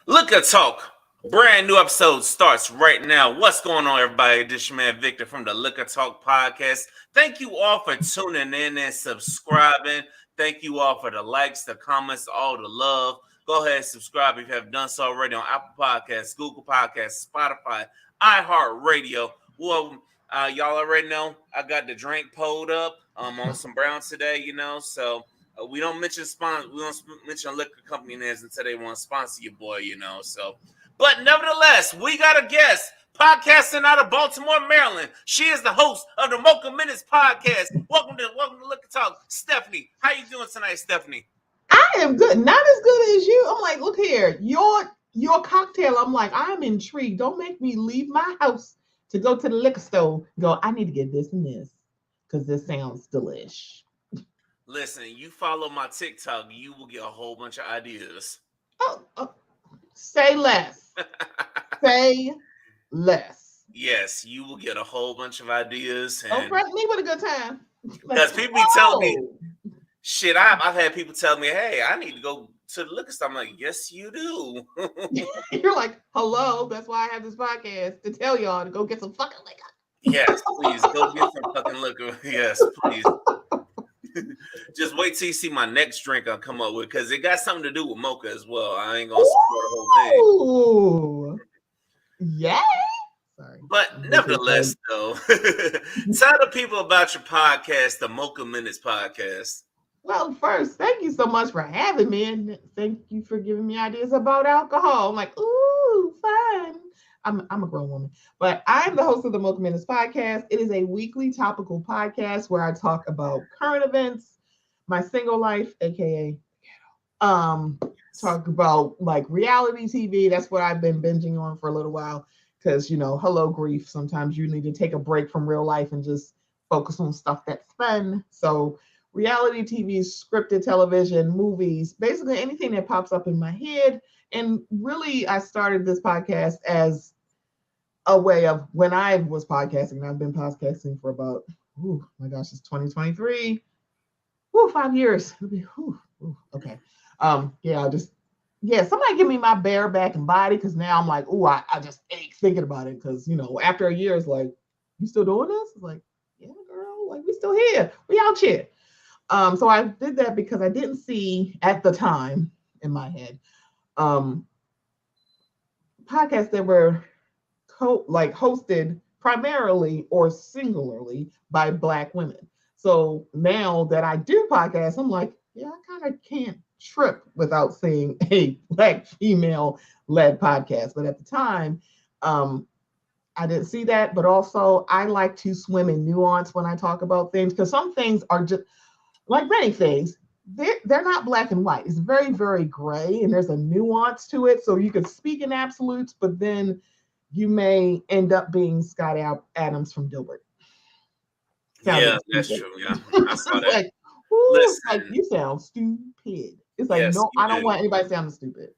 Liquor Talk, brand new episode starts right now. What's going on, everybody? This your man Victor from the Liquor Talk Podcast. Thank you all for tuning in and subscribing. Thank you all for the likes, the comments, all the love. Go ahead and subscribe if you have done so already on Apple Podcasts, Google Podcasts, Spotify, iHeartRadio. Well, y'all already know I got the drink pulled up. On some brown today, so. We don't mention we don't mention liquor company names until they want to sponsor your boy, So, but nevertheless, we got a guest podcasting out of Baltimore, Maryland. She is the host of the Mocha Minutes podcast. Welcome to Liquor Talk, Stephanie. How you doing tonight, Stephanie? I am good, not as good as you. I'm like, look here, your cocktail. I'm like, I'm intrigued. Don't make me leave my house to go to the liquor store. Go, I need to get this and this because this sounds delish. Listen, you follow my TikTok, you will get a whole bunch of ideas. Oh, say less. Say less. Yes, you will get a whole bunch of ideas. Don't threaten me with a good time. Because people be telling me, shit, I've had people tell me, hey, I need to go to the liquor store. I'm like, yes, you do. You're like, hello, that's why I have this podcast to tell y'all to go get some fucking liquor. Yes, please, go get some fucking liquor. Yes, please. Just wait till you see my next drink I'll come up with, because it got something to do with Mocha as well. I ain't gonna spoil the whole thing. Yay! Sorry. But nevertheless, though, tell the people about your podcast, the Mocha Minutes podcast. Well, first, thank you so much for having me, and thank you for giving me ideas about alcohol. I'm like, ooh, fun. I'm a grown woman, but I'm the host of the Mocha Minutes podcast. It is a weekly topical podcast where I talk about current events, my single life, aka talk about like reality TV. That's what I've been binging on for a little while because hello grief. Sometimes you need to take a break from real life and just focus on stuff that's fun. So reality TV, scripted television, movies, basically anything that pops up in my head. And really, I started this podcast as a way of when I was podcasting, and I've been podcasting for about, oh my gosh, it's 2023. 5 years. Okay. Somebody give me my bareback and body, because now I'm like, I just ache thinking about it, because, after a year, it's like, you still doing this? It's like, yeah, girl, like, we still here. We out here. So I did that because I didn't see at the time in my head podcasts that were hosted primarily or singularly by Black women. So now that I do podcasts, I'm like, yeah, I kind of can't trip without seeing a Black female led podcast. But at the time, I didn't see that. But also, I like to swim in nuance when I talk about things, because some things are just like many things. They're not black and white. It's very, very gray, and there's a nuance to it. So you could speak in absolutes, but then you may end up being Scott Adams from Dilbert. Yeah, that's true. Yeah, I saw that. Like, you sound stupid. It's like, yes, no, I don't want anybody sounding stupid.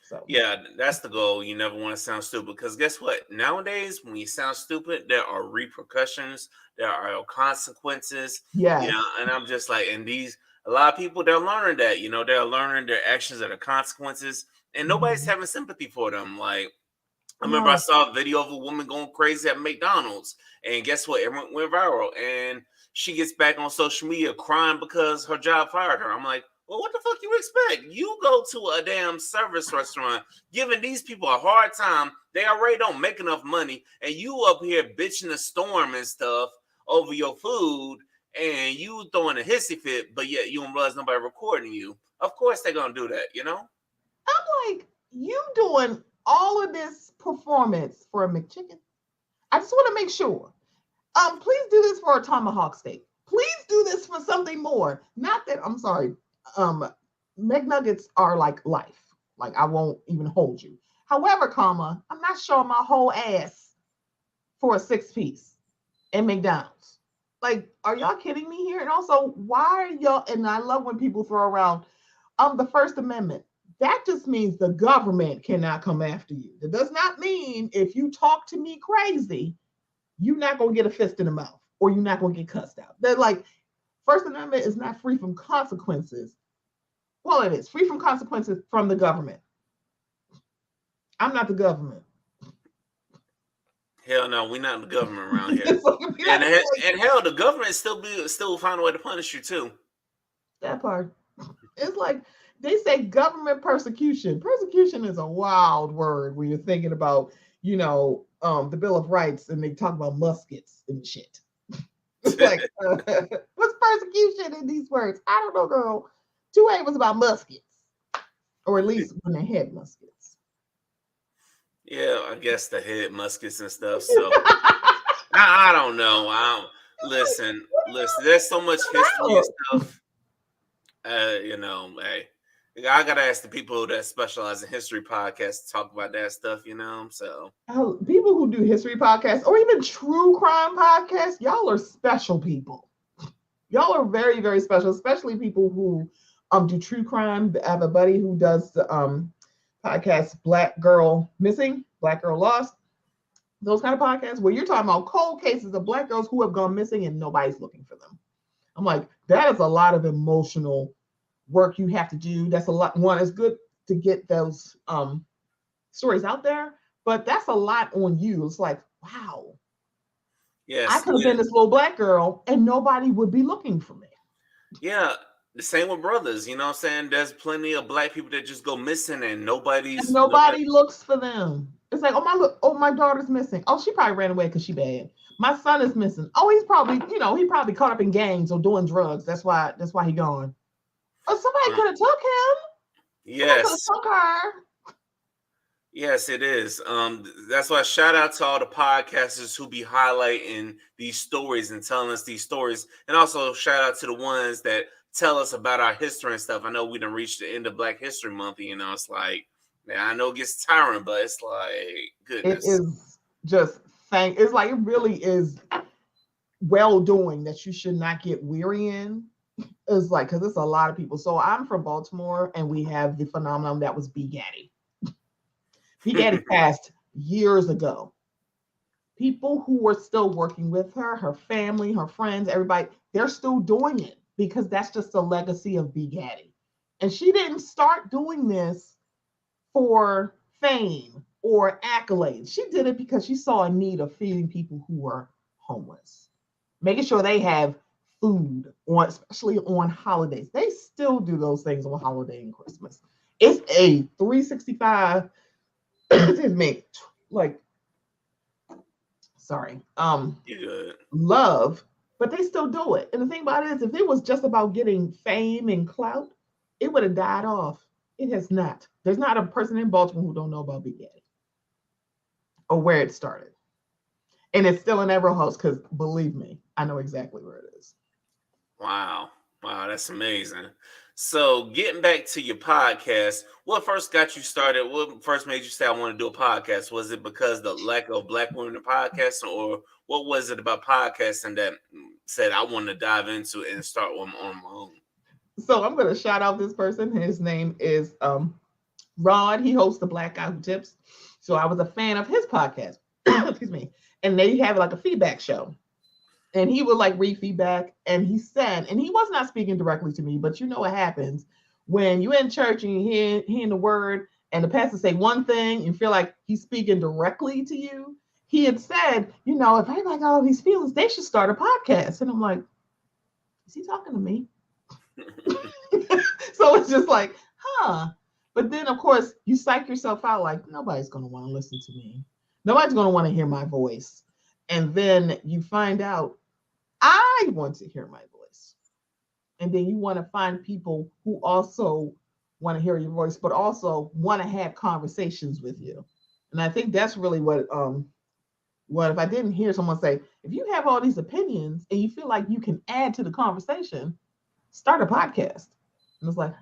So yeah, that's the goal. You never want to sound stupid, because guess what? Nowadays, when you sound stupid, there are repercussions, there are consequences. Yeah, and I'm just like, and a lot of people, they're learning that. They're learning their actions are the consequences, and nobody's having sympathy for them. Like, I remember I saw a video of a woman going crazy at McDonald's, and guess what? It went viral, and she gets back on social media crying because her job fired her. I'm like, well, what the fuck you expect? You go to a damn service restaurant, giving these people a hard time. They already don't make enough money, and you up here bitching a storm and stuff over your food, and you throwing a hissy fit, but yet you don't realize nobody recording you. Of course they're gonna do that, I'm like, you doing all of this performance for a McChicken? I just want to make sure. Please do this for a tomahawk steak. Please do this for something more. Not that, I'm sorry. McNuggets are like life. Like, I won't even hold you. However, I'm not showing my whole ass for a 6-piece in McDonald's. Like, are y'all kidding me here? And also, why are y'all? And I love when people throw around the First Amendment. That just means the government cannot come after you. That does not mean if you talk to me crazy, you're not going to get a fist in the mouth, or you're not going to get cussed out. They're like, First Amendment is not free from consequences. Well, it is free from consequences from the government. I'm not the government. Hell no, we're not the government around here. It's like, And hell, the government still find a way to punish you too. that part. It's like they say government persecution. Persecution is a wild word when you're thinking about, the Bill of Rights and they talk about muskets and shit. It's like, what's persecution in these words? I don't know, girl. 2A was about muskets, or at least when they had muskets. Yeah, I guess the head muskets and stuff. So I don't know. Listen. There's so much history and stuff. Hey, I gotta ask the people that specialize in history podcasts to talk about that stuff. So People who do history podcasts or even true crime podcasts, y'all are special people. Y'all are very, very special, especially people who do true crime. I have a buddy who does the podcast Black Girl Missing, Black Girl Lost, those kind of podcasts where you're talking about cold cases of Black girls who have gone missing and nobody's looking for them. I'm like, that is a lot of emotional work you have to do. That's a lot. One, it's good to get those stories out there, but that's a lot on you. It's like, wow. Yes, I could have been this little Black girl and nobody would be looking for me. Yeah, the same with brothers. You know what I'm saying? There's plenty of Black people that just go missing and nobody looks for them. It's like, my daughter's missing. Oh, she probably ran away because she bad. My son is missing. Oh, he's probably, he probably caught up in gangs or doing drugs. That's why he gone. Oh, somebody could have took him. Yes. Took her. Yes, it is. That's why shout out to all the podcasters who be highlighting these stories and telling us these stories. And also shout out to the ones that tell us about our history and stuff. I know we done reached the end of Black History Month. It's like, man, I know it gets tiring, but it's like, goodness. It is just it's like, it really is well doing that you should not get weary in. It's like, because it's a lot of people. So I'm from Baltimore and we have the phenomenon that was B. Gaddy. B. Gaddy passed years ago. People who were still working with her, her family, her friends, everybody, they're still doing it because that's just the legacy of B. Gaddy. And she didn't start doing this for fame or accolades. She did it because she saw a need of feeding people who were homeless, making sure they have food, especially on holidays. They still do those things on holiday and Christmas. It's a 365, excuse me, love, but they still do it. And the thing about it is, if it was just about getting fame and clout, it would have died off. It has not. There's not a person in Baltimore who don't know about Big Daddy or where it started. And it's still in every house because, believe me, I know exactly where it is. Wow, that's amazing. So getting back to your podcast, what first got you started? What first made you say, I want to do a podcast? Was it because the lack of Black women in podcasting, or what was it about podcasting that said, I want to dive into it and start on my own? So I'm going to shout out this person. His name is Rod. He hosts the Black Guy Who Tips. So I was a fan of his podcast. Excuse me. And they have like a feedback show. And he would like read feedback. And he said, and he was not speaking directly to me, but you know what happens when you're in church and you're hearing the word and the pastor say one thing, you feel like he's speaking directly to you. He had said, if everybody got all these feelings, they should start a podcast. And I'm like, is he talking to me? So it's just like, But then, of course, you psych yourself out like, nobody's going to want to listen to me. Nobody's going to want to hear my voice. And then you find out, I want to hear my voice. And then you want to find people who also want to hear your voice, but also want to have conversations with you. And I think that's really what if I didn't hear someone say, if you have all these opinions and you feel like you can add to the conversation, start a podcast. And it's like,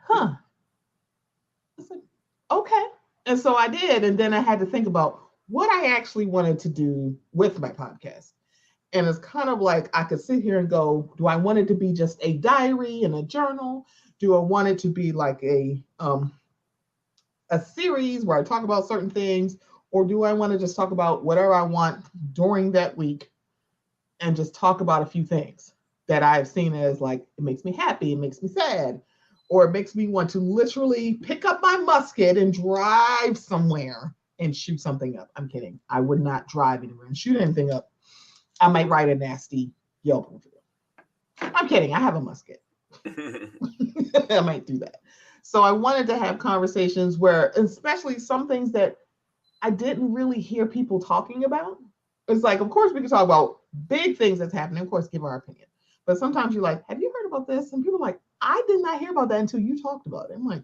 It's like, okay. And so I did. And then I had to think about what I actually wanted to do with my podcast. And it's kind of like I could sit here and go, do I want it to be just a diary and a journal? Do I want it to be like a series where I talk about certain things? Or do I want to just talk about whatever I want during that week and just talk about a few things that I've seen as like, it makes me happy, it makes me sad, or it makes me want to literally pick up my musket and drive somewhere and shoot something up. I'm kidding. I would not drive anywhere and shoot anything up. I might write a nasty Yelp review. I'm kidding. I have a musket. I might do that. So I wanted to have conversations where, especially some things that I didn't really hear people talking about. It's like, of course, we can talk about big things that's happening. Of course, give our opinion. But sometimes you're like, have you heard about this? And people are like, I did not hear about that until you talked about it. I'm like,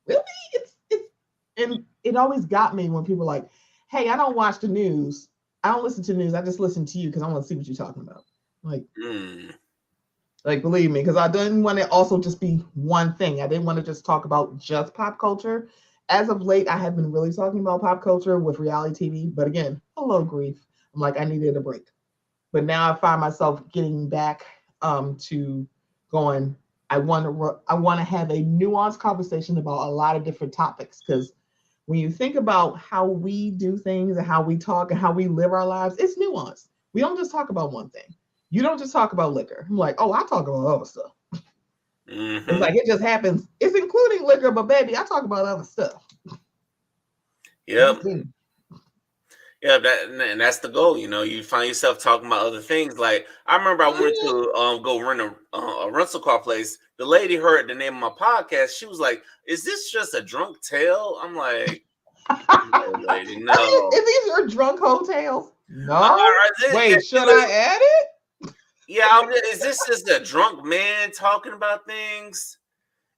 really? And it always got me when people are like, hey, I don't watch the news. I don't listen to the news. I just listen to you because I want to see what you're talking about. Like, believe me, because I didn't want it also just be one thing. I didn't want to just talk about just pop culture. As of late, I have been really talking about pop culture with reality TV. But again, hello, grief. I'm like, I needed a break. But now I find myself getting back to going, I want to have a nuanced conversation about a lot of different topics. Because when you think about how we do things and how we talk and how we live our lives, it's nuanced. We don't just talk about one thing. You don't just talk about liquor. I'm like, oh, I talk about other stuff. It's like, it just happens. It's including liquor, but baby, I talk about other stuff. Yep. Yeah, and that's the goal. You find yourself talking about other things. Like, I remember I went to go rent a rental car place. The lady heard the name of my podcast. She was like, "Is this just a drunk tale?" I'm like, "No, lady, no." Is these your drunk hotels? No. Wait, should I add it? Yeah, is this just a drunk man talking about things?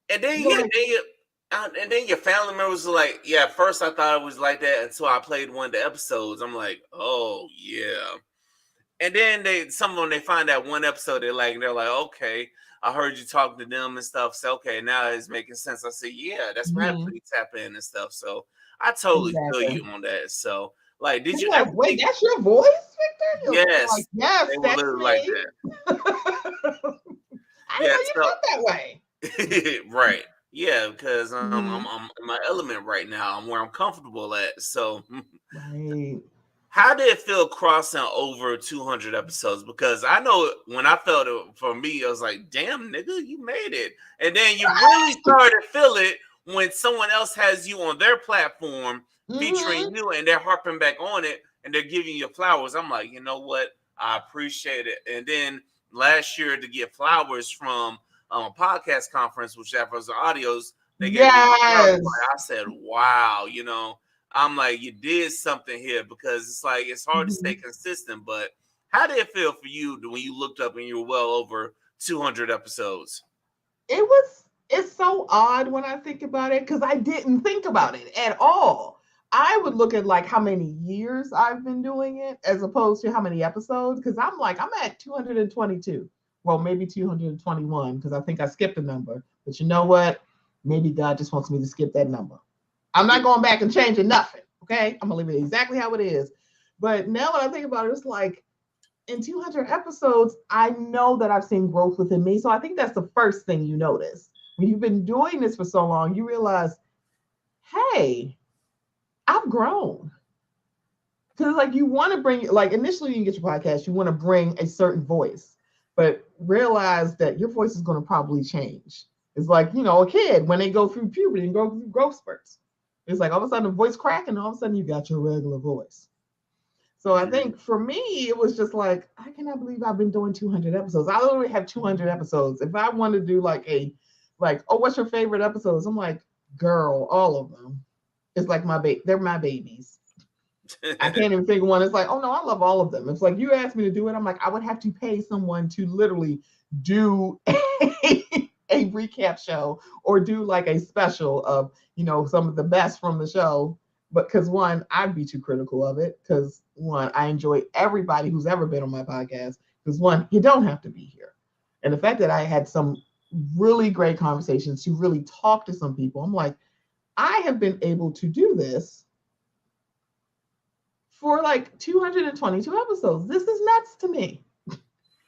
And then your family members are like, yeah, at first I thought it was like that until I played one of the episodes. I'm like, oh yeah. And then some of them, they find that one episode, they're like, okay, I heard you talking to them and stuff. So okay, now it's making sense. I say, yeah, that's what happens when you tap in and stuff. So I totally feel you on that. So like, did you ever wait, that's your voice, Victor? Yes. Like, yes, they were literally like that. I didn't know you felt that way. Right. Yeah, because I'm in my element right now. I'm where I'm comfortable at. So right. How did it feel crossing over 200 episodes? Because I know when I felt it for me, I was like, damn, nigga, you made it. And then you really started to feel it when someone else has you on their platform featuring you and they're harping back on it and they're giving you flowers. I'm like, you know what? I appreciate it. And then last year to get flowers from a podcast conference, which was the audios, they gave me flowers. I said, wow, I'm like, you did something here, because it's like, it's hard to stay consistent. But how did it feel for you when you looked up and you were well over 200 episodes? It's so odd when I think about it, because I didn't think about it at all. I would look at like how many years I've been doing it as opposed to how many episodes, because I'm like, I'm at 222. Well, maybe 221, because I think I skipped a number. But you know what? Maybe God just wants me to skip that number. I'm not going back and changing nothing, okay? I'm going to leave it exactly how it is. But now when I think about it, it's like, in 200 episodes, I know that I've seen growth within me. So I think that's the first thing you notice. When you've been doing this for so long, you realize, hey, I've grown. Because like, you want to bring, like, initially you get your podcast, you want to bring a certain voice, but realize that your voice is going to probably change. It's like, a kid, when they go through puberty and go through growth spurts. It's like all of a sudden a voice crack, and all of a sudden you got your regular voice. So I think for me, it was just like, I cannot believe I've been doing 200 episodes. I literally have 200 episodes. If I want to do oh, what's your favorite episodes? I'm like, girl, all of them. It's like they're my babies. I can't even think of one. It's like, oh no, I love all of them. It's like, you asked me to do it. I'm like, I would have to pay someone to literally do a recap show or do like a special of, some of the best from the show. But because one, I'd be too critical of it, because one, I enjoy everybody who's ever been on my podcast, because one, you don't have to be here. And the fact that I had some really great conversations to really talk to some people, I'm like, I have been able to do this for like 222 episodes. This is nuts to me.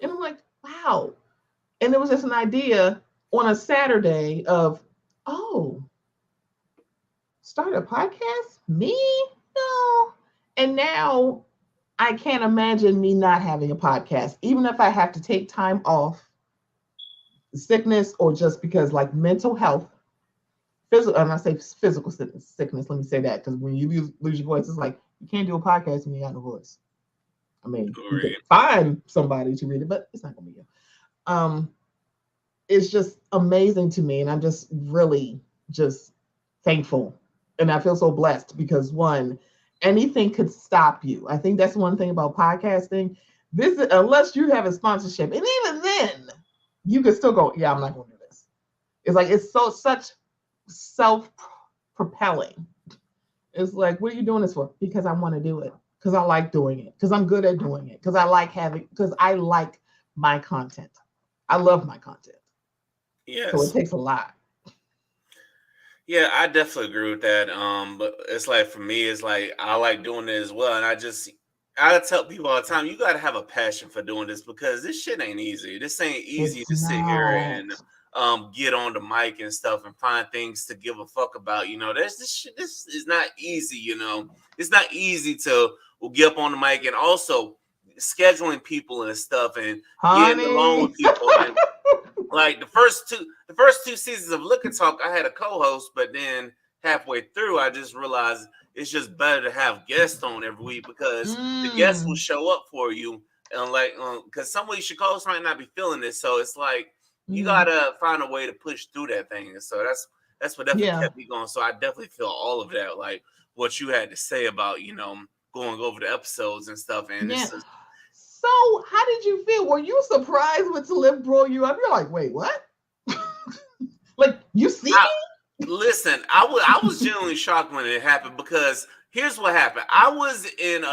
And I'm like, wow. And it was just an idea on a Saturday of, oh, start a podcast? Me? No. And now I can't imagine me not having a podcast, even if I have to take time off, sickness, or just because like mental health, physical, and I say physical sickness. Let me say that, because when you lose your voice, it's like you can't do a podcast when you got no voice. I mean, you could find somebody to read it, but it's not gonna be you. It's just amazing to me, and I'm just really just thankful, and I feel so blessed because one, anything could stop you. I think that's one thing about podcasting. This, unless you have a sponsorship, and even then, you could still go, yeah, I'm not gonna do this. It's like it's such self-propelling. It's like, what are you doing this for? Because I want to do it. Because I like doing it. Because I'm good at doing it. Because I like my content. I love my content. Yes. So it takes a lot. Yeah, I definitely agree with that. But it's like for me, it's like I like doing it as well. And I tell people all the time, you gotta have a passion for doing this because this shit ain't easy. This ain't easy to sit here and get on the mic and stuff and find things to give a fuck about. You know, this is not easy, you know. It's not easy to get up on the mic and also scheduling people and stuff and getting along with people. And like the first two seasons of Liquor Talk, I had a co-host, but then halfway through, I just realized it's just better to have guests on every week because the guests will show up for you, and like because some weeks your co-host might not be feeling this, so it's like you gotta find a way to push through that thing. And so that's what definitely kept me going. So I definitely feel all of that, like what you had to say about going over the episodes and stuff, and it's just, so how did you feel? Were you surprised when Talib brought you up? You're like, wait, what? Like, you see me? Listen, I was genuinely shocked when it happened because here's what happened. I was in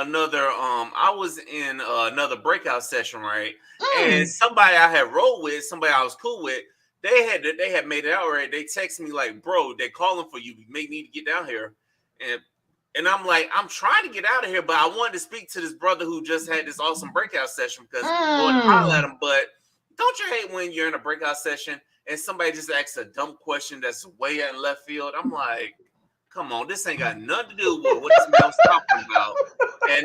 another breakout session, right? And somebody I had rolled with, somebody I was cool with, they had made it out right. They texted me like, bro, they calling for you. You may need to get down here. And I'm like, I'm trying to get out of here, but I wanted to speak to this brother who just had this awesome breakout session because I wanted to holler at him. But don't you hate when you're in a breakout session and somebody just asks a dumb question that's way out in left field? I'm like, come on, this ain't got nothing to do with what this man was talking about. And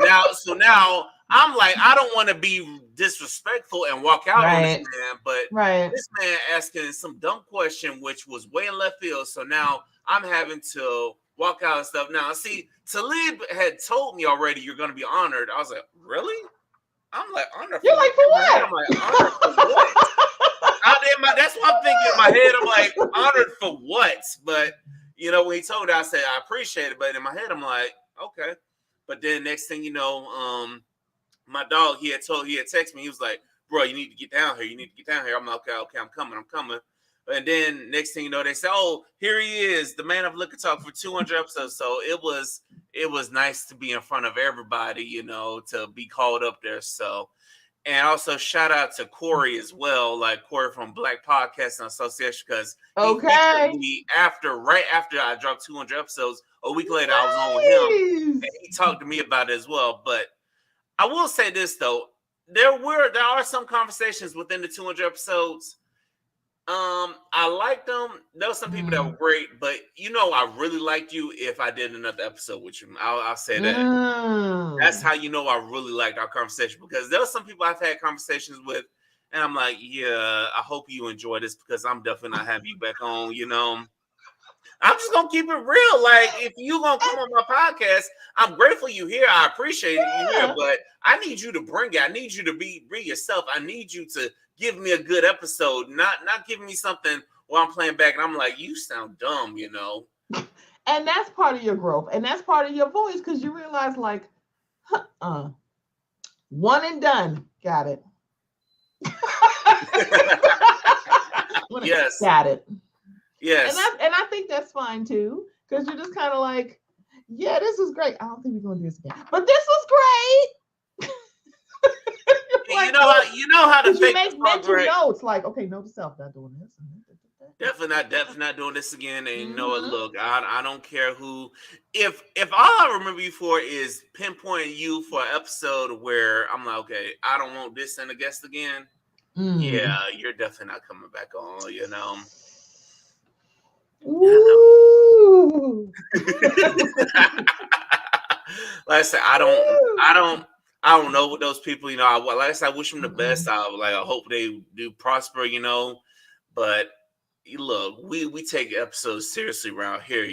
now I'm like, I don't want to be disrespectful and walk out on this man, but this man asking some dumb question which was way in left field. So now I'm having to walk out and stuff. Now, see, Talib had told me already you're going to be honored. I was like, really? I'm like, honored for You're like, for what? I'm like, honored for what? That's what I'm thinking in my head. I'm like, honored for what? But, when he told me, I said, I appreciate it. But in my head, I'm like, okay. But then next thing you know, my dog, he had texted me. He was like, bro, you need to get down here. You need to get down here. I'm like, okay, I'm coming. And then next thing you know, they say, "Oh, here he is, the man of Liquor Talk for 200 episodes." So it was nice to be in front of everybody, to be called up there. So, and also shout out to Corey as well, like Corey from Black Podcasting Association, because he featured me right after I dropped 200 episodes. A week later, I was on with him, and he talked to me about it as well. But I will say this though, there are some conversations within the 200 episodes. I liked them. There were some people that were great, but I really liked you if I did another episode with you. I'll say that. That's how I really liked our conversation, because there were some people I've had conversations with, and I'm like, yeah, I hope you enjoy this because I'm definitely not having you back on. I'm just gonna keep it real. Like, if you gonna come on my podcast, I'm grateful you here. I appreciate you here, but I need you to bring it. I need you to be yourself. I need you to give me a good episode, not giving me something while I'm playing back and I'm like, you sound dumb, And that's part of your growth, and that's part of your voice, because you realize, like, one and done. Got it. Yes. Got it. Yes. And I think that's fine too, because you're just kind of like, yeah, this is great. I don't think we're gonna do this again, but this was great. Like, you know how to make mental notes, like, okay, note to self, not doing this. Definitely not doing this again. And look, I don't care who. If all I remember you for is pinpointing you for an episode where I'm like, okay, I don't want this and a guest again. Yeah, you're definitely not coming back on. Ooh. Like I said, I don't know what those people. Like I said, I wish them the best. I hope they do prosper. But look, we take episodes seriously around here,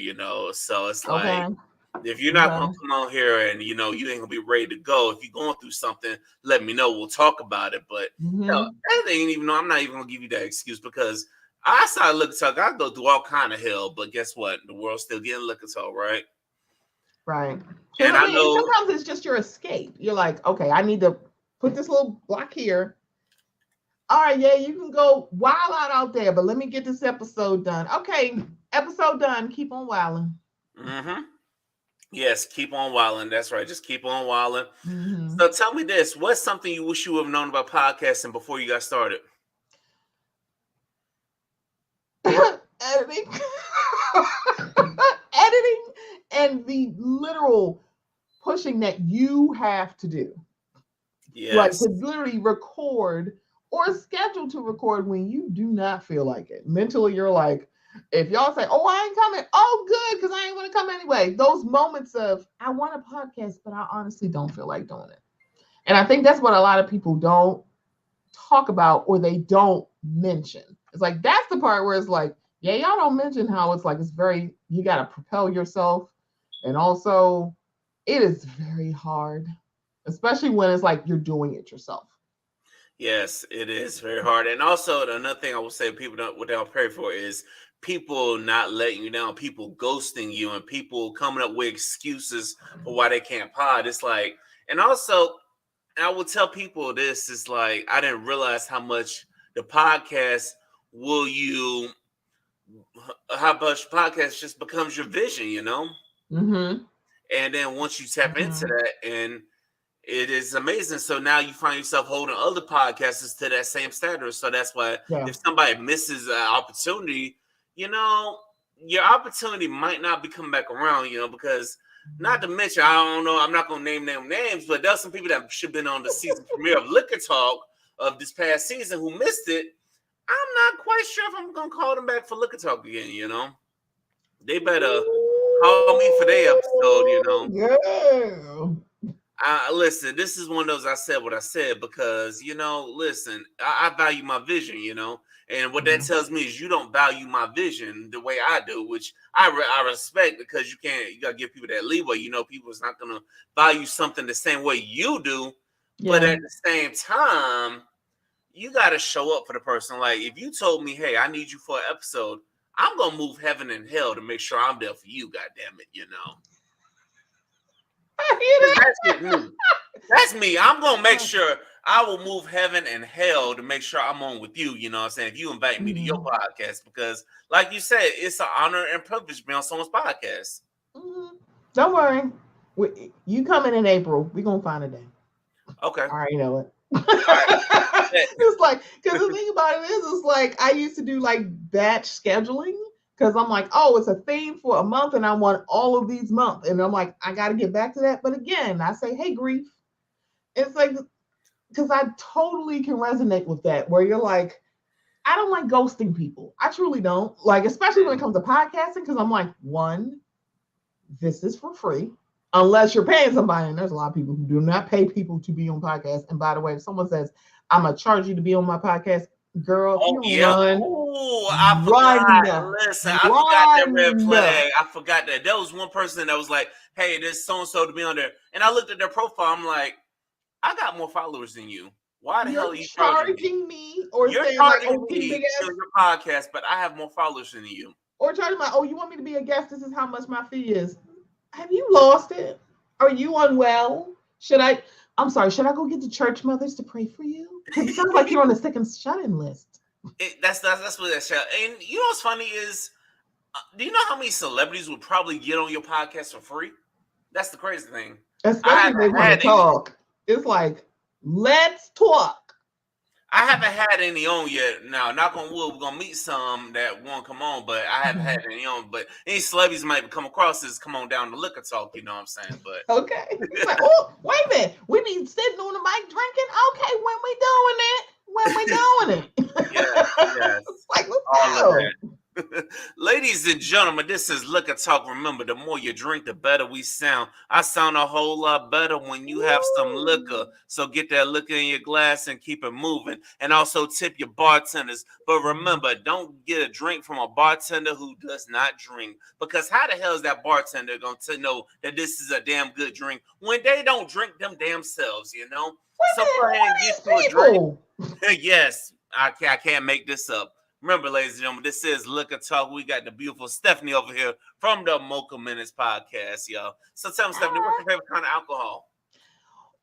so it's like, Okay. if you're not gonna Okay. come on here and you ain't gonna be ready to go, if you're going through something, let me know. We'll talk about it. But Mm-hmm. that ain't even. I'm not even gonna give you that excuse because I started Liquor Talk. I go through all kind of hell, but guess what? The world's still getting Liquor Talk, right? Right. Because And I I mean, know, sometimes it's just your escape. You're like, okay, I need to put this little block here. All right, yeah, you can go wild out there, but let me get this episode done. Okay, episode done. Keep on wilding. yes, keep on wilding. That's right. Just keep on wilding. Mm-hmm. So tell me this: what's something you wish you would have known about podcasting before you got started? Editing. Editing and the literal pushing that you have to do. Like Yes. to literally record or schedule to record when you do not feel like it. Mentally, you're like, if y'all say, oh, I ain't coming, oh, good, because I ain't want to come anyway. Those moments of, I want a podcast, but I honestly don't feel like doing it. And I think that's what a lot of people don't talk about or they don't mention. It's like, that's the part where it's like, yeah, y'all don't mention how it's like, it's very, you got to propel yourself. And also, it is very hard, especially when it's like you're doing it yourself. Yes, it is very hard. And also another thing I would say people don't pray for is people not letting you down, people ghosting you, and people coming up with excuses for why they can't pod. It's like, and also, and I will tell people this, it's like I didn't realize how much the podcast will you how much podcast just becomes your vision, Mm-hmm. And then once you tap into Mm-hmm. that, and it is amazing. So now you find yourself holding other podcasters to that same standard. So that's why Yeah. if somebody misses an opportunity, your opportunity might not be coming back around, because not to mention, I don't know, I'm not going to name names, but there's some people that should have been on the season premiere of Liquor Talk of this past season who missed it. I'm not quite sure if I'm going to call them back for Liquor Talk again, They better call me for their episode. Yeah. Listen, this is one of those I said what I said because, listen, I value my vision, and what that tells me is you don't value my vision the way I do, which I respect because you got to give people that leeway. People is not going to value something the same way you do, but at the same time, you got to show up for the person. Like if you told me, hey, I need you for an episode, I'm going to move heaven and hell to make sure I'm there for you, goddamn it, That's just me. That's me. I'm going to make sure I will move heaven and hell to make sure I'm on with you, what I'm saying? If you invite me to your podcast, because like you said, it's an honor and privilege to be on someone's podcast. Don't worry. You coming in April. We're going to find a day. Okay. I already know it. Right. It's like, because the thing about it is, it's like I used to do like batch scheduling because I'm like, oh, it's a theme for a month and I want all of these months. And I'm like, I got to get back to that. But again, I say, hey, grief. It's like, because I totally can resonate with that, where you're like, I don't like ghosting people. I truly don't. Like, especially when it comes to podcasting, because I'm like, one, this is for free. Unless you're paying somebody, and there's a lot of people who do not pay people to be on podcasts. And by the way, if someone says, I'm going to charge you to be on my podcast, girl, if you don't run, Oh, I run, forgot. Listen, I forgot that red flag. I forgot that. There was one person that was like, hey, there's so-and-so to be on there. And I looked at their profile. I'm like, I got more followers than you. Why the hell are you charging me? Or you're saying charging like, oh, me big to your podcast, but I have more followers than you. Or charging my, oh, you want me to be a guest? This is how much my fee is. Have you lost it? Are you unwell? I'm sorry, should I go get the church mothers to pray for you? Because it sounds like you're on the second shut-in list. That's what that shall. And you know what's funny is, do you know how many celebrities would probably get on your podcast for free? That's the crazy thing. Especially if they want to talk. It's like, let's talk. I haven't had any on yet. Now, knock on wood, we're gonna meet some that won't come on, but I haven't had any on. But any celebrities might come across this, come on down to Liquor Talk, you know what I'm saying? But okay. It's like, oh, wait a minute. We be sitting on the mic drinking. Okay, when we doing it? yes. It's like, let's go. Ladies and gentlemen, this is Liquor Talk. Remember, the more you drink, the better we sound. I sound a whole lot better when you have some liquor. So get that liquor in your glass and keep it moving. And also tip your bartenders. But remember, don't get a drink from a bartender who does not drink. Because how the hell is that bartender going to know that this is a damn good drink when they don't drink them damn selves, you know? So go ahead and get you a drink. Yes, I can't make this up. Remember, ladies and gentlemen, this is Liquor Talk. We got the beautiful Stephanie over here from the Mocha Minutes podcast, y'all. So tell me, Stephanie, what's your favorite kind of alcohol?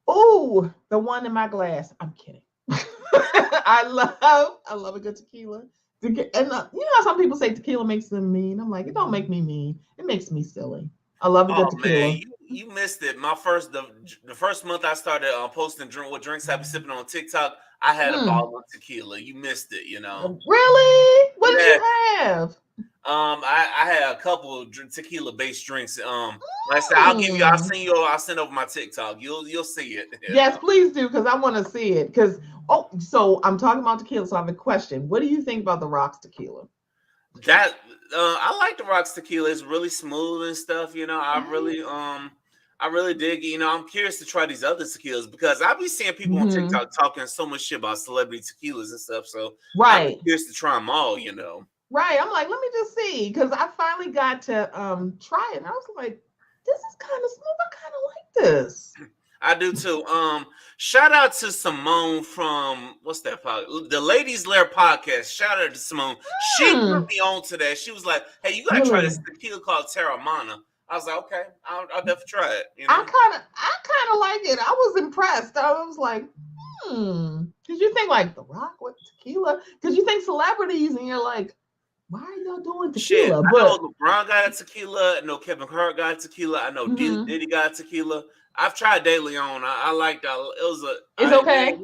Oh, the one in my glass. I'm kidding. I love a good tequila. And you know how some people say tequila makes them mean? I'm like, it don't make me mean. It makes me silly. I love a good tequila. Man, you missed it. The first month I started posting what drinks I be sipping on TikTok. I had a bottle of tequila. You missed it, you know. Really? What did you have? I had a couple of tequila based drinks. Like I said, I'll send over my TikTok. You'll see it. Yes, please do, because I want to see it. So I'm talking about tequila. So I have a question. What do you think about the Rocks tequila? That I like the Rocks tequila. It's really smooth and stuff. You know, I really dig it. You know, I'm curious to try these other tequilas because I be seeing people on TikTok talking so much shit about celebrity tequilas and stuff. So I'm curious to try them all, you know. Right. I'm like, let me just see. Because I finally got to try it. And I was like, this is kind of smooth. I kind of like this. I do too. Shout out to Simone from what's that podcast? The Ladies Lair podcast. Shout out to Simone. She put me on to that. She was like, "Hey, you gotta try this tequila called Terramana." I was like, "Okay, I'll definitely try it." You know? I kind of like it. I was impressed. I was like, because you think like The Rock with tequila? Because you think celebrities, and you're like, why are y'all doing tequila? Shit, I know LeBron got a tequila. I know Kevin Hart got a tequila. I know Diddy got a tequila. I've tried De Leon. I liked that. It's okay.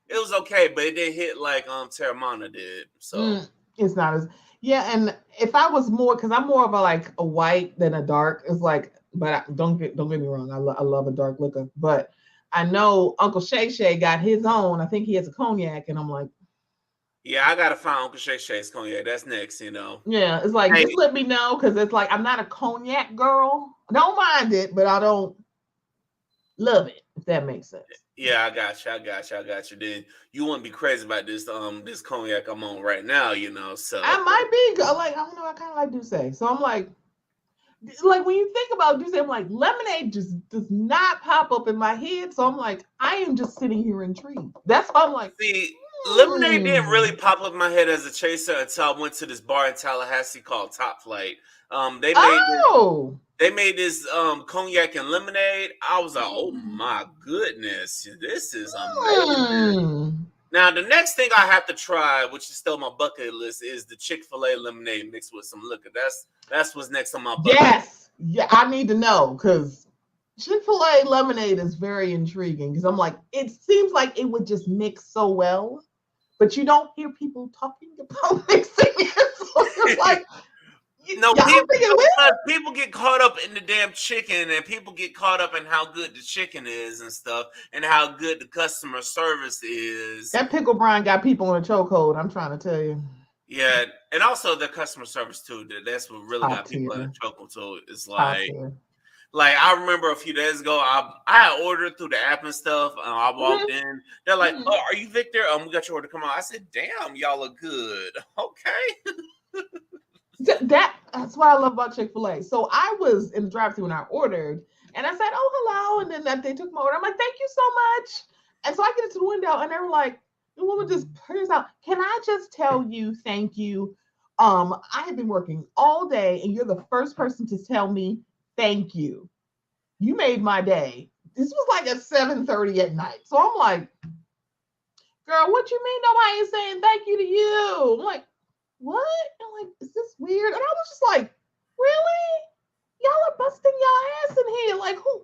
It was okay, but it didn't hit like Terramana did. So it's not as and if I was more, because I'm more of a white than a dark. It's like, but don't get me wrong. I love a dark liquor, but I know Uncle Shay got his own. I think he has a cognac, and I'm like, yeah, I gotta find Uncle Shay's cognac. That's next, you know. Yeah, it's like just let me know, because it's like I'm not a cognac girl. I don't mind it, but I don't love it, if that makes sense. Yeah, I got you. Then you wouldn't be crazy about this this cognac I'm on right now, you know. So I might be like, I don't know, I kind of like Douce. So I'm like when you think about Douce, I'm like, lemonade just does not pop up in my head. So I'm like, I am just sitting here intrigued. That's why I'm like, see, lemonade didn't really pop up in my head as a chaser until I went to this bar in Tallahassee called Top Flight. They made this cognac and lemonade. I was like, oh my goodness, this is amazing. Now, the next thing I have to try, which is still on my bucket list, is the Chick-fil-A lemonade mixed with some liquor. That's what's next on my bucket. Yes. Yeah, I need to know, because Chick-fil-A lemonade is very intriguing, because I'm like, it seems like it would just mix so well, but you don't hear people talking about mixing it. So you're like, people get caught up in the damn chicken, and people get caught up in how good the chicken is and stuff, and how good the customer service is. That pickle brine got people in a chokehold, I'm trying to tell you. Yeah, and also the customer service too. That's what really got people in a chokehold too. It's like I remember a few days ago, I had ordered through the app and stuff. I walked in. They're like, "Oh, are you Victor? We got your order. Come on." I said, "Damn, y'all look good." Okay. That's what I love about Chick-fil-A. So I was in the drive-thru when I ordered, and I said, "Oh, hello," and then they took my order. I'm like, "Thank you so much." And so I get it to the window, and they were like, "The woman just turns out. Can I just tell you, thank you? I have been working all day, and you're the first person to tell me thank you. You made my day." This was like at 7:30 at night. So I'm like, "Girl, what you mean nobody is saying thank you to you?" I'm like, what? I'm like, is this weird? And I was just like, really? Y'all are busting y'all ass in here. Like, who?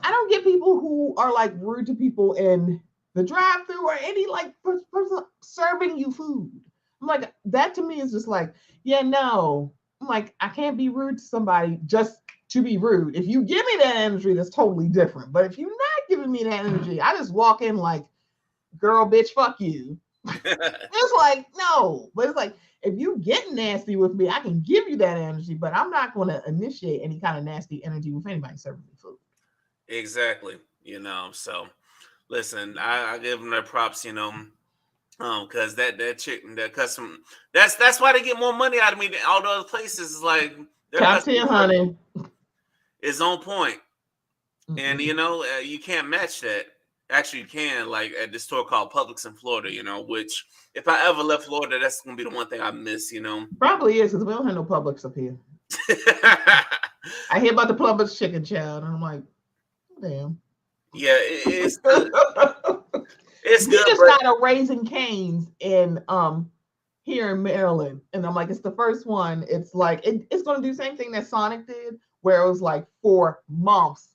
I don't get people who are like rude to people in the drive-thru or any like person serving you food. I'm like, that to me is just like, yeah, no. I'm like, I can't be rude to somebody just to be rude. If you give me that energy, that's totally different. But if you're not giving me that energy, I just walk in like, girl, bitch, fuck you. It's like, no. But it's like, if you get nasty with me, I can give you that energy, but I'm not going to initiate any kind of nasty energy with anybody serving me food. Exactly. So listen, I give them their props, because that chick, that customer, that's why they get more money out of me than all the other places. Is like their Top customer 10, service honey. is on point, and Mm-mm. you can't match that. Actually, you can, like at this store called Publix in Florida, which if I ever left Florida, that's gonna be the one thing I miss. Probably is because we don't have no Publix up here. I hear about the Publix chicken child, and I'm like, oh, damn. Yeah, it's good. It's We good, just but got a Raising Cane's in here in Maryland, and I'm like, it's the first one. It's like it's going to do the same thing that Sonic did, where it was like 4 months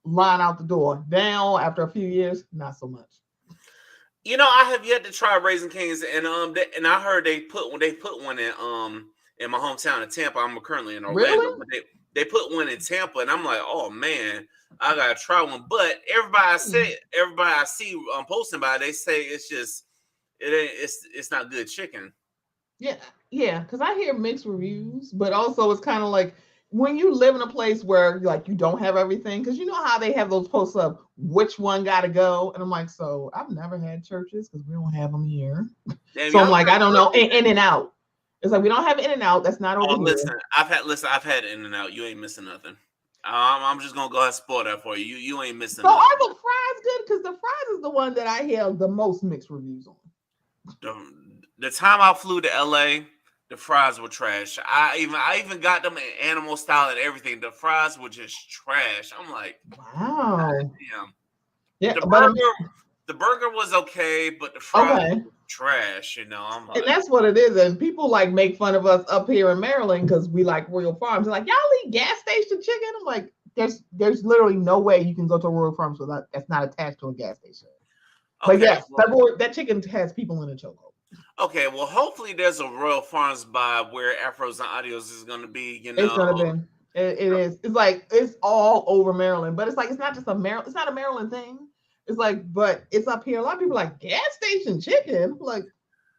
line out the door. Now after a few years, not so much. I have yet to try Raising Cane's, and and I heard they put one in my hometown of Tampa. I'm currently in Orlando, Really? but they put one in Tampa, and I'm like, oh man, I gotta try one. But everybody I see posting about it, they say it's just it's not good chicken. Yeah, yeah, because I hear mixed reviews, but also it's kind of like when you live in a place where like you don't have everything, because you know how they have those posts of which one got to go, and I'm like, so I've never had churches because we don't have them here. Damn, So I'm y'all like, got I don't know, churches. In and Out. It's like we don't have In and Out. That's not over Oh, here. I've had In and Out. You ain't missing nothing. I'm just gonna go ahead and spoil that for you. You ain't missing So nothing. are the fries good? Because the fries is the one that I hear the most mixed reviews on. The time I flew to LA, the fries were trash. I even got them in animal style and everything. The fries were just trash. I'm like, Wow. damn. Yeah, The but burger was okay, but the fries okay. were trash. I'm And like, that's what it is. And people like make fun of us up here in Maryland because we like Royal Farms. They're like, y'all eat gas station chicken? I'm like, there's literally no way you can go to a Royal Farms without that's not attached to a gas station. But okay, yes, that chicken has people in a chokehold. okay. Well, hopefully there's a Royal Farms by where Afros and Audios is going to be. It's gonna be. It is. It's like it's all over Maryland, but it's like it's not just a Maryland. It's not a Maryland thing. It's like, but it's up here. A lot of people are like gas station chicken. Like,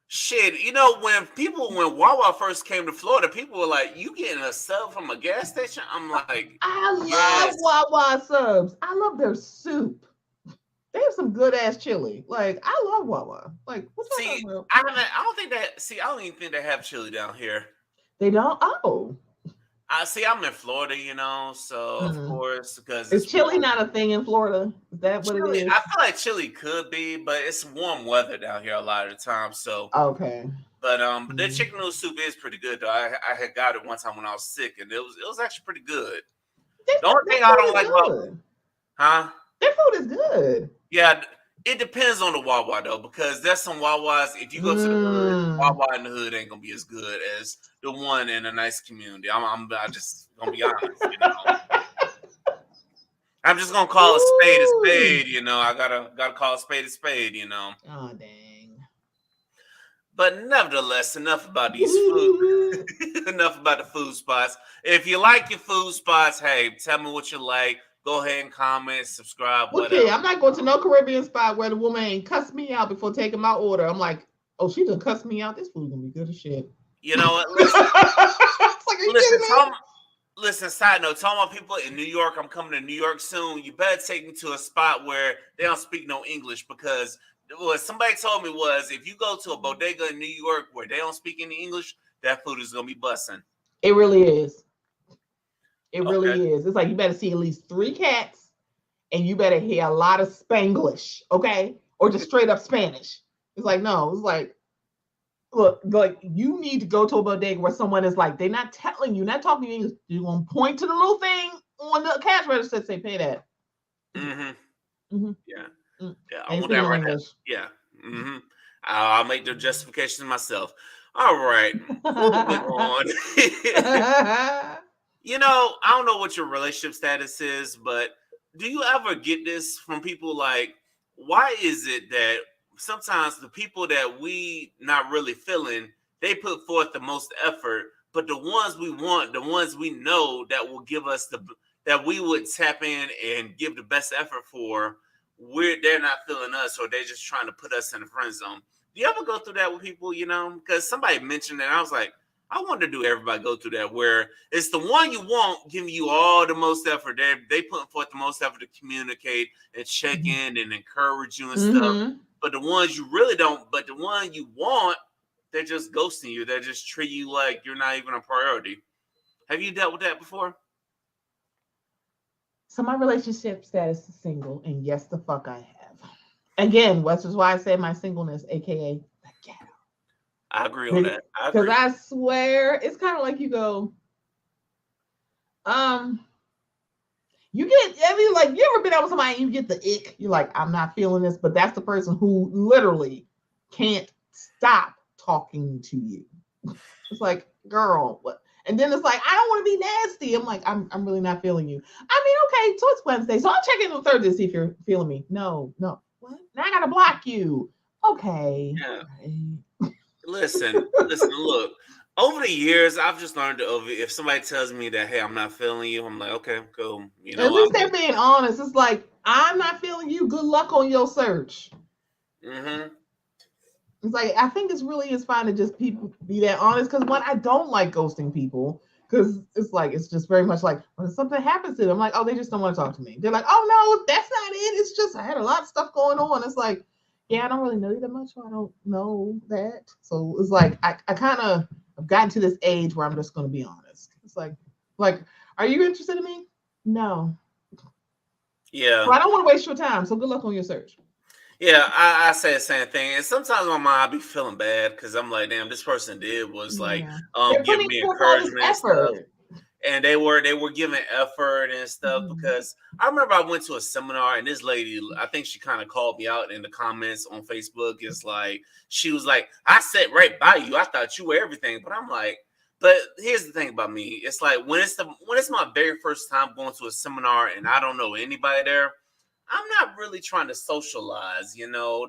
shit, when Wawa first came to Florida, people were like, "You getting a sub from a gas station?" I'm like, I "Yes." love Wawa subs. I love their soup. They have some good ass chili. Like, I love Wawa. Like, what y'all See, talking about? I don't think that. See, I don't even think they have chili down here. They don't. Oh, I see. I'm in Florida, so of mm. course because Is it's chili warm. not a thing in Florida? Is that what it Chili, is? I feel like chili could be, but it's warm weather down here a lot of the time. So, Okay. but their chicken noodle soup is pretty good though. I had got it one time when I was sick, and it was actually pretty good. The only Their thing I food don't is like about, good. huh? Their food is good. Yeah, it depends on the Wawa though, because there's some Wawas. If you go to the hood, Mm. Wawa in the hood ain't gonna be as good as the one in a nice community. I just gonna be honest. I'm just gonna call a spade a Ooh. spade. I gotta call a spade a spade. Oh dang. But nevertheless, enough about these food. Enough about the food spots. If you like your food spots, hey, tell me what you like. Go ahead and comment, subscribe, Okay, whatever. I'm not going to no Caribbean spot where the woman ain't cussed me out before taking my order. I'm like, oh, she done cussed me out. This food gonna be good as shit. You know what? It's like, are you Listen, kidding me? listen. Side note, tell my people in New York, I'm coming to New York soon. You better take me to a spot where they don't speak no English, because what somebody told me was if you go to a bodega in New York where they don't speak any English, that food is gonna be busting. It really is. It Okay. really is. It's like you better see at least 3 cats and you better hear a lot of Spanglish, okay? Or just straight up Spanish. It's like, no, it's like, look, you need to go to a bodega where someone is like, they're not telling you, not talking to you English. You're going to point to the little thing on the cash register and say, pay that. Mm-hmm. Yeah. Yeah. I I ain't want that speaking no right there. English. Yeah. Mm-hmm. I'll make the justifications myself. All right. Moving on. I don't know what your relationship status is, but do you ever get this from people like, why is it that sometimes the people that we not really feeling, they put forth the most effort, but the ones we want, the ones we know that will give us that we would tap in and give the best effort for, they're not feeling us, or they're just trying to put us in the friend zone. Do you ever go through that with people? Because somebody mentioned that, and I was like, I wonder, do everybody go through that where it's the one you want giving you all the most effort? They putting forth the most effort to communicate and check in and encourage you and stuff. But the ones you really don't, but the one you want, they're just ghosting you. They just treat you like you're not even a priority. Have you dealt with that before? So my relationship status is single, and yes, the fuck I have. Again, which is why I say my singleness, aka the ghetto. I agree on that. Because I swear, it's kind of like you go, you get, I mean, like, you ever been out with somebody and you get the ick? You're like, I'm not feeling this, but that's the person who literally can't stop talking to you. It's like, girl, what? And then it's like, I don't want to be nasty. I'm like, I'm really not feeling you. I mean, okay, so it's Wednesday, so I'll check in on Thursday to see if you're feeling me. No. What? Now I gotta block you. Okay. Yeah. Right. Listen, look. Over the years, I've just learned if somebody tells me that, hey, I'm not feeling you, I'm like, okay, cool. At least they're being honest. It's like, I'm not feeling you. Good luck on your search. Mm-hmm. It's like, I think it's really is fine to just people be that honest. Because what I don't like ghosting people, because it's like, it's just very much like when something happens to them, I'm like, oh, they just don't want to talk to me. They're like, oh no, that's not it. It's just I had a lot of stuff going on. It's like, yeah, I don't really know you that much, so I don't know that. So it's like I kind of have gotten to this age where I'm just going to be honest. It's like, are you interested in me? No. Yeah. So I don't want to waste your time. So good luck on your search. Yeah, I say the same thing. And sometimes my mind be feeling bad because I'm like, damn, this person was like they're giving putting me forth all this encouragement and stuff. And they were giving effort and stuff because I remember I went to a seminar and this lady, I think she kind of called me out in the comments on Facebook. It's like she was like, I sat right by you. I thought you were everything. But I'm like, but here's the thing about me. It's like when it's my very first time going to a seminar and I don't know anybody there, I'm not really trying to socialize,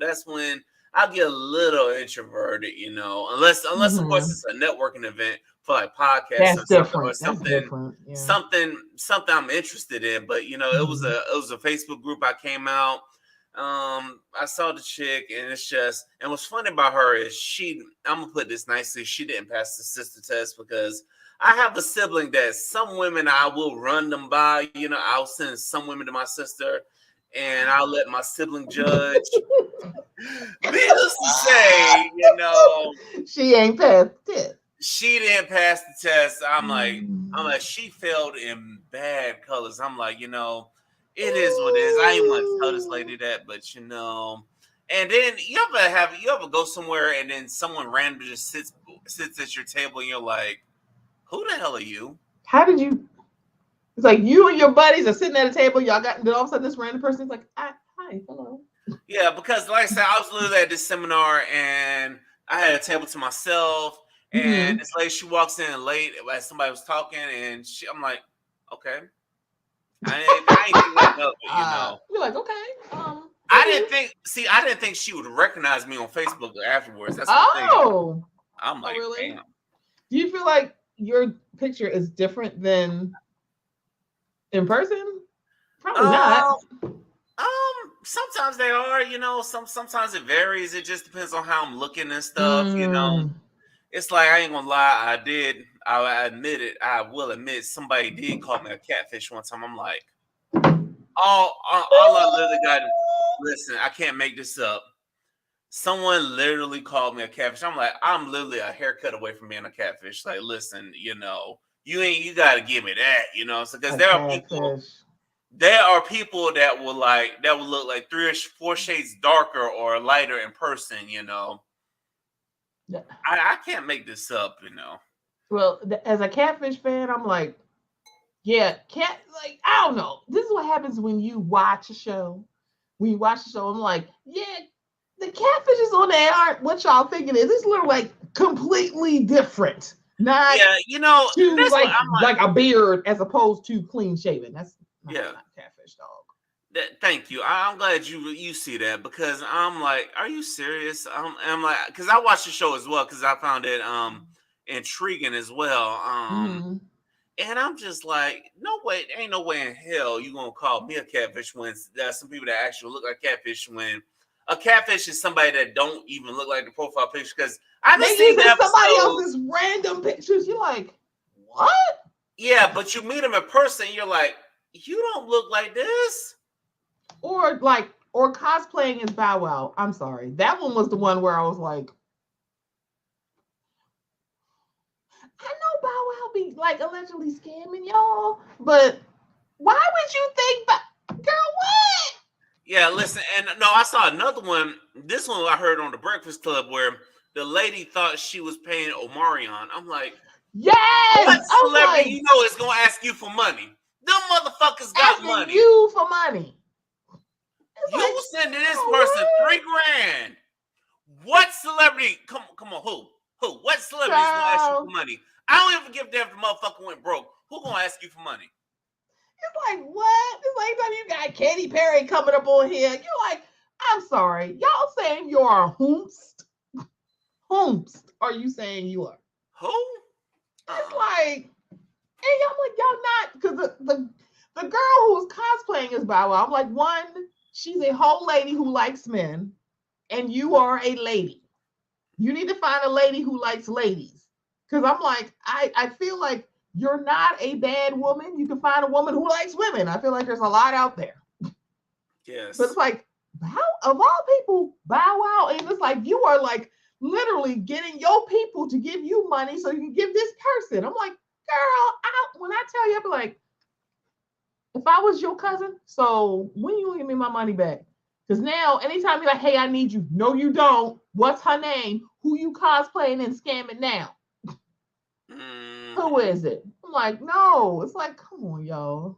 That's when I'll get a little introverted, unless of course it's a networking event for like podcasts or something I'm interested in. But it was a Facebook group I came out. I saw the chick and and what's funny about her is I'm gonna put this nicely, she didn't pass the sister test because I have a sibling that some women I will run them by, I'll send some women to my sister and I'll let my sibling judge. Needless to say, she ain't passed it. She didn't pass the test. I'm like, she failed in bad colors. I'm like, it is what it is. I ain't want to tell this lady that, but And then you ever go somewhere and then someone randomly just sits at your table and you're like, who the hell are you? How did you? It's like you and your buddies are sitting at a table. Y'all got, then all of a sudden this random person is like, hi, hello. Yeah, because like I said, I was literally at this seminar and I had a table to myself. And this lady, she walks in late as somebody was talking, and I'm like, okay. I ain't think nothing of it, You're like, okay. I didn't think she would recognize me on Facebook afterwards. That's the thing. I'm like, really? damn. Do you feel like your picture is different than in person? Probably not. Sometimes they are, sometimes it varies. It just depends on how I'm looking and stuff, It's like I ain't gonna lie, I will admit somebody did call me a catfish one time. I'm like, all I literally got to listen, I can't make this up. Someone literally called me a catfish. I'm like, I'm literally a haircut away from being a catfish. Like, listen, you gotta give me that, so because there are people that will look like 3 or 4 shades darker or lighter in person, I can't make this up, Well, as a catfish fan, I'm like, yeah, I don't know. This is what happens when you watch a show. When you watch the show, I'm like, yeah, the catfishes on there aren't what y'all think it is. It's literally like completely different. Not too like a beard as opposed to clean shaven. That's not catfish, dog. Thank you. I'm glad you see that because I'm like, are you serious? I'm like, because I watched the show as well because I found it intriguing as well. And I'm just like, no way, ain't no way in hell you gonna call me a catfish when there's some people that actually look like catfish when A catfish is somebody that don't even look like the profile picture, because I've They seen using somebody episodes. else's random pictures. You're like, what? Yeah, but you meet them in person, you're like, you don't look like this. Or cosplaying as Bow Wow. I'm sorry. That one was the one where I was like, I know Bow Wow be like allegedly scamming y'all, but why would you think that, girl, what? Yeah, listen, and no, I saw another one. This one I heard on the Breakfast Club where the lady thought she was paying Omarion. I'm like, Yes! what I was celebrity like, you know is gonna ask you for money? Them motherfuckers got asking money. you for money. It's You like, sending this oh, person what? $3,000. What celebrity? Come on, who? What celebrity is gonna ask you for money? I don't even give a damn if the motherfucker went broke. Who gonna ask you for money? It's like, what? It's like you got Katy Perry coming up on here. You're like, I'm sorry. Y'all saying you are whomst? Whomst are you saying you are? Who? It's like, and I'm like, y'all not, because the girl who's cosplaying as Bow Wow, I'm like, one, she's a whole lady who likes men, and you are a lady. You need to find a lady who likes ladies. Because I'm like, I feel like you're not a bad woman. You can find a woman who likes women. I feel like there's a lot out there. Yes. But it's like, of all people, Bow Wow. And it's like, you are like literally getting your people to give you money so you can give this person. I'm like, girl, when I tell you, I'll be like, if I was your cousin, so when you give me my money back? Because now, anytime you're like, hey, I need you. No, you don't. What's her name? Who you cosplaying and scamming now? Who is it? I'm like, no. It's like, come on, y'all.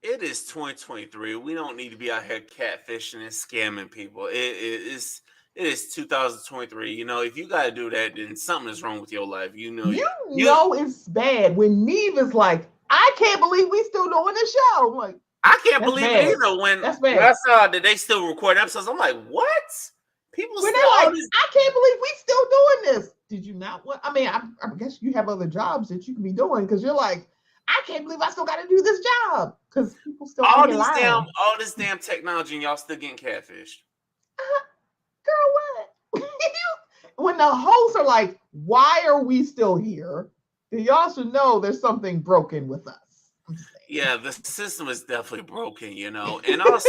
It is 2023. We don't need to be out here catfishing and scamming people. It is 2023. You know, if you gotta do that, then something is wrong with your life. You know it's bad when Neve is like, I can't believe we still doing this show. I'm like, I can't believe it either. When I saw that they still record episodes, I'm like, what? People when still they're like, I can't believe we still doing this. Did you not want? I mean, I guess you have other jobs that you can be doing because you're like, I can't believe I still got to do this job because people still all this damn technology and y'all still getting catfished. Girl, what? When the hosts are like, why are we still here? Y'all should know there's something broken with us. Yeah, the system is definitely broken, you know. And also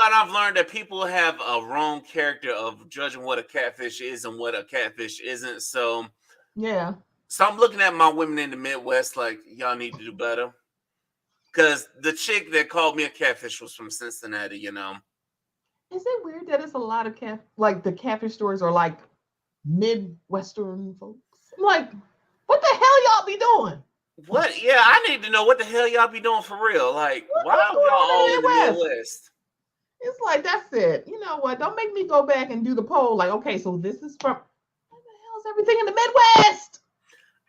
I've learned that people have a wrong character of judging what a catfish is and what a catfish isn't. So yeah. So I'm looking at my women in the Midwest like, y'all need to do better. Because the chick that called me a catfish was from Cincinnati, you know. Is it weird that it's a lot of the catfish stories are like Midwestern folks? I'm like, what the hell y'all be doing? What? Yeah, I need to know what the hell y'all be doing for real. Like, why are y'all all in the Midwest? It's like, that's it. You know what? Don't make me go back and do the poll. Like, okay, so this is from, what the hell is everything in the Midwest?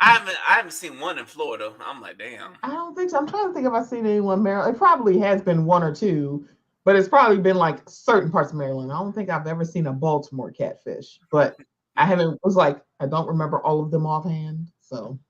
I haven't seen one in Florida. I'm like, damn. I don't think so. I'm trying to think if I've seen anyone in Maryland. It probably has been one or two, but it's probably been like certain parts of Maryland. I don't think I've ever seen a Baltimore catfish, but I haven't, it was like, I don't remember all of them offhand. So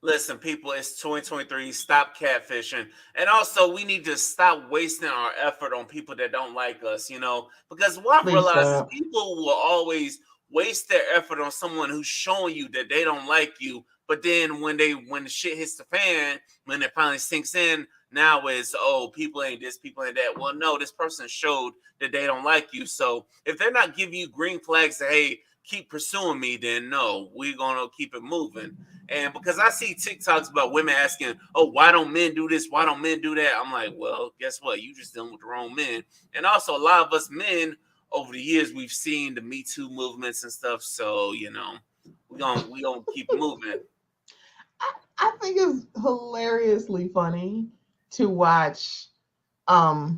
listen, people, it's 2023. Stop catfishing. And also, we need to stop wasting our effort on people that don't like us, you know, because what I realize is people will always waste their effort on someone who's showing you that they don't like you. But then when the shit hits the fan, when it finally sinks in, now it's, oh, people ain't this, people ain't that. Well, no, this person showed that they don't like you. So if they're not giving you green flags that, hey, keep pursuing me, then no, we're going to keep it moving. And because I see TikToks about women asking, oh, why don't men do this? Why don't men do that? I'm like, well, guess what? You just dealing with the wrong men. And also a lot of us men over the years, we've seen the Me Too movements and stuff. So, you know, we gonna keep moving. I think it's hilariously funny to watch. I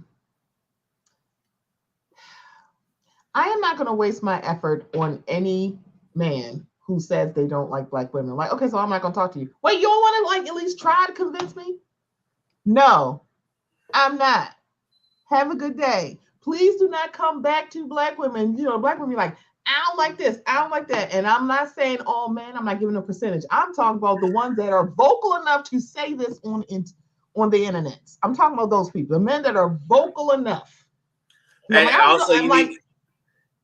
am not going to waste my effort on any man who says they don't like Black women. Like, okay, so I'm not going to talk to you. Wait, you don't want to like at least try to convince me? No, I'm not. Have a good day. Please do not come back to Black women. You know, Black women be like, I don't like this, I don't like that. And I'm not saying all men, I'm not giving a percentage. I'm talking about the ones that are vocal enough to say this on the internet. I'm talking about those people, the men that are vocal enough. And I'm And like, I don't know. also, I'm you like, need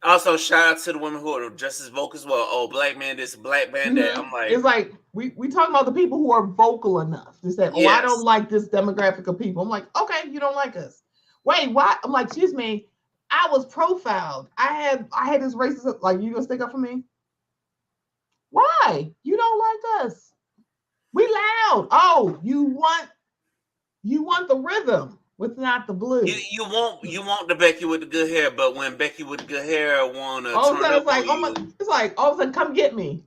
also shout out to the women who are just as vocal as well. Oh, black man this, black man that. I'm it's like, like we talking about the people who are vocal enough to say, oh, I don't yes. like this demographic of people. I'm like, okay, you don't like us. Wait, why? I'm like, excuse me. I was profiled. I had this racist. Like, you gonna stick up for me? Why? You don't like us? We loud. Oh, you want the rhythm with not the You blues. you want the Becky with the good hair, but when Becky with the good hair wanna All of a turn sudden up it's like, on oh my, you, it's like all of a sudden, come get me.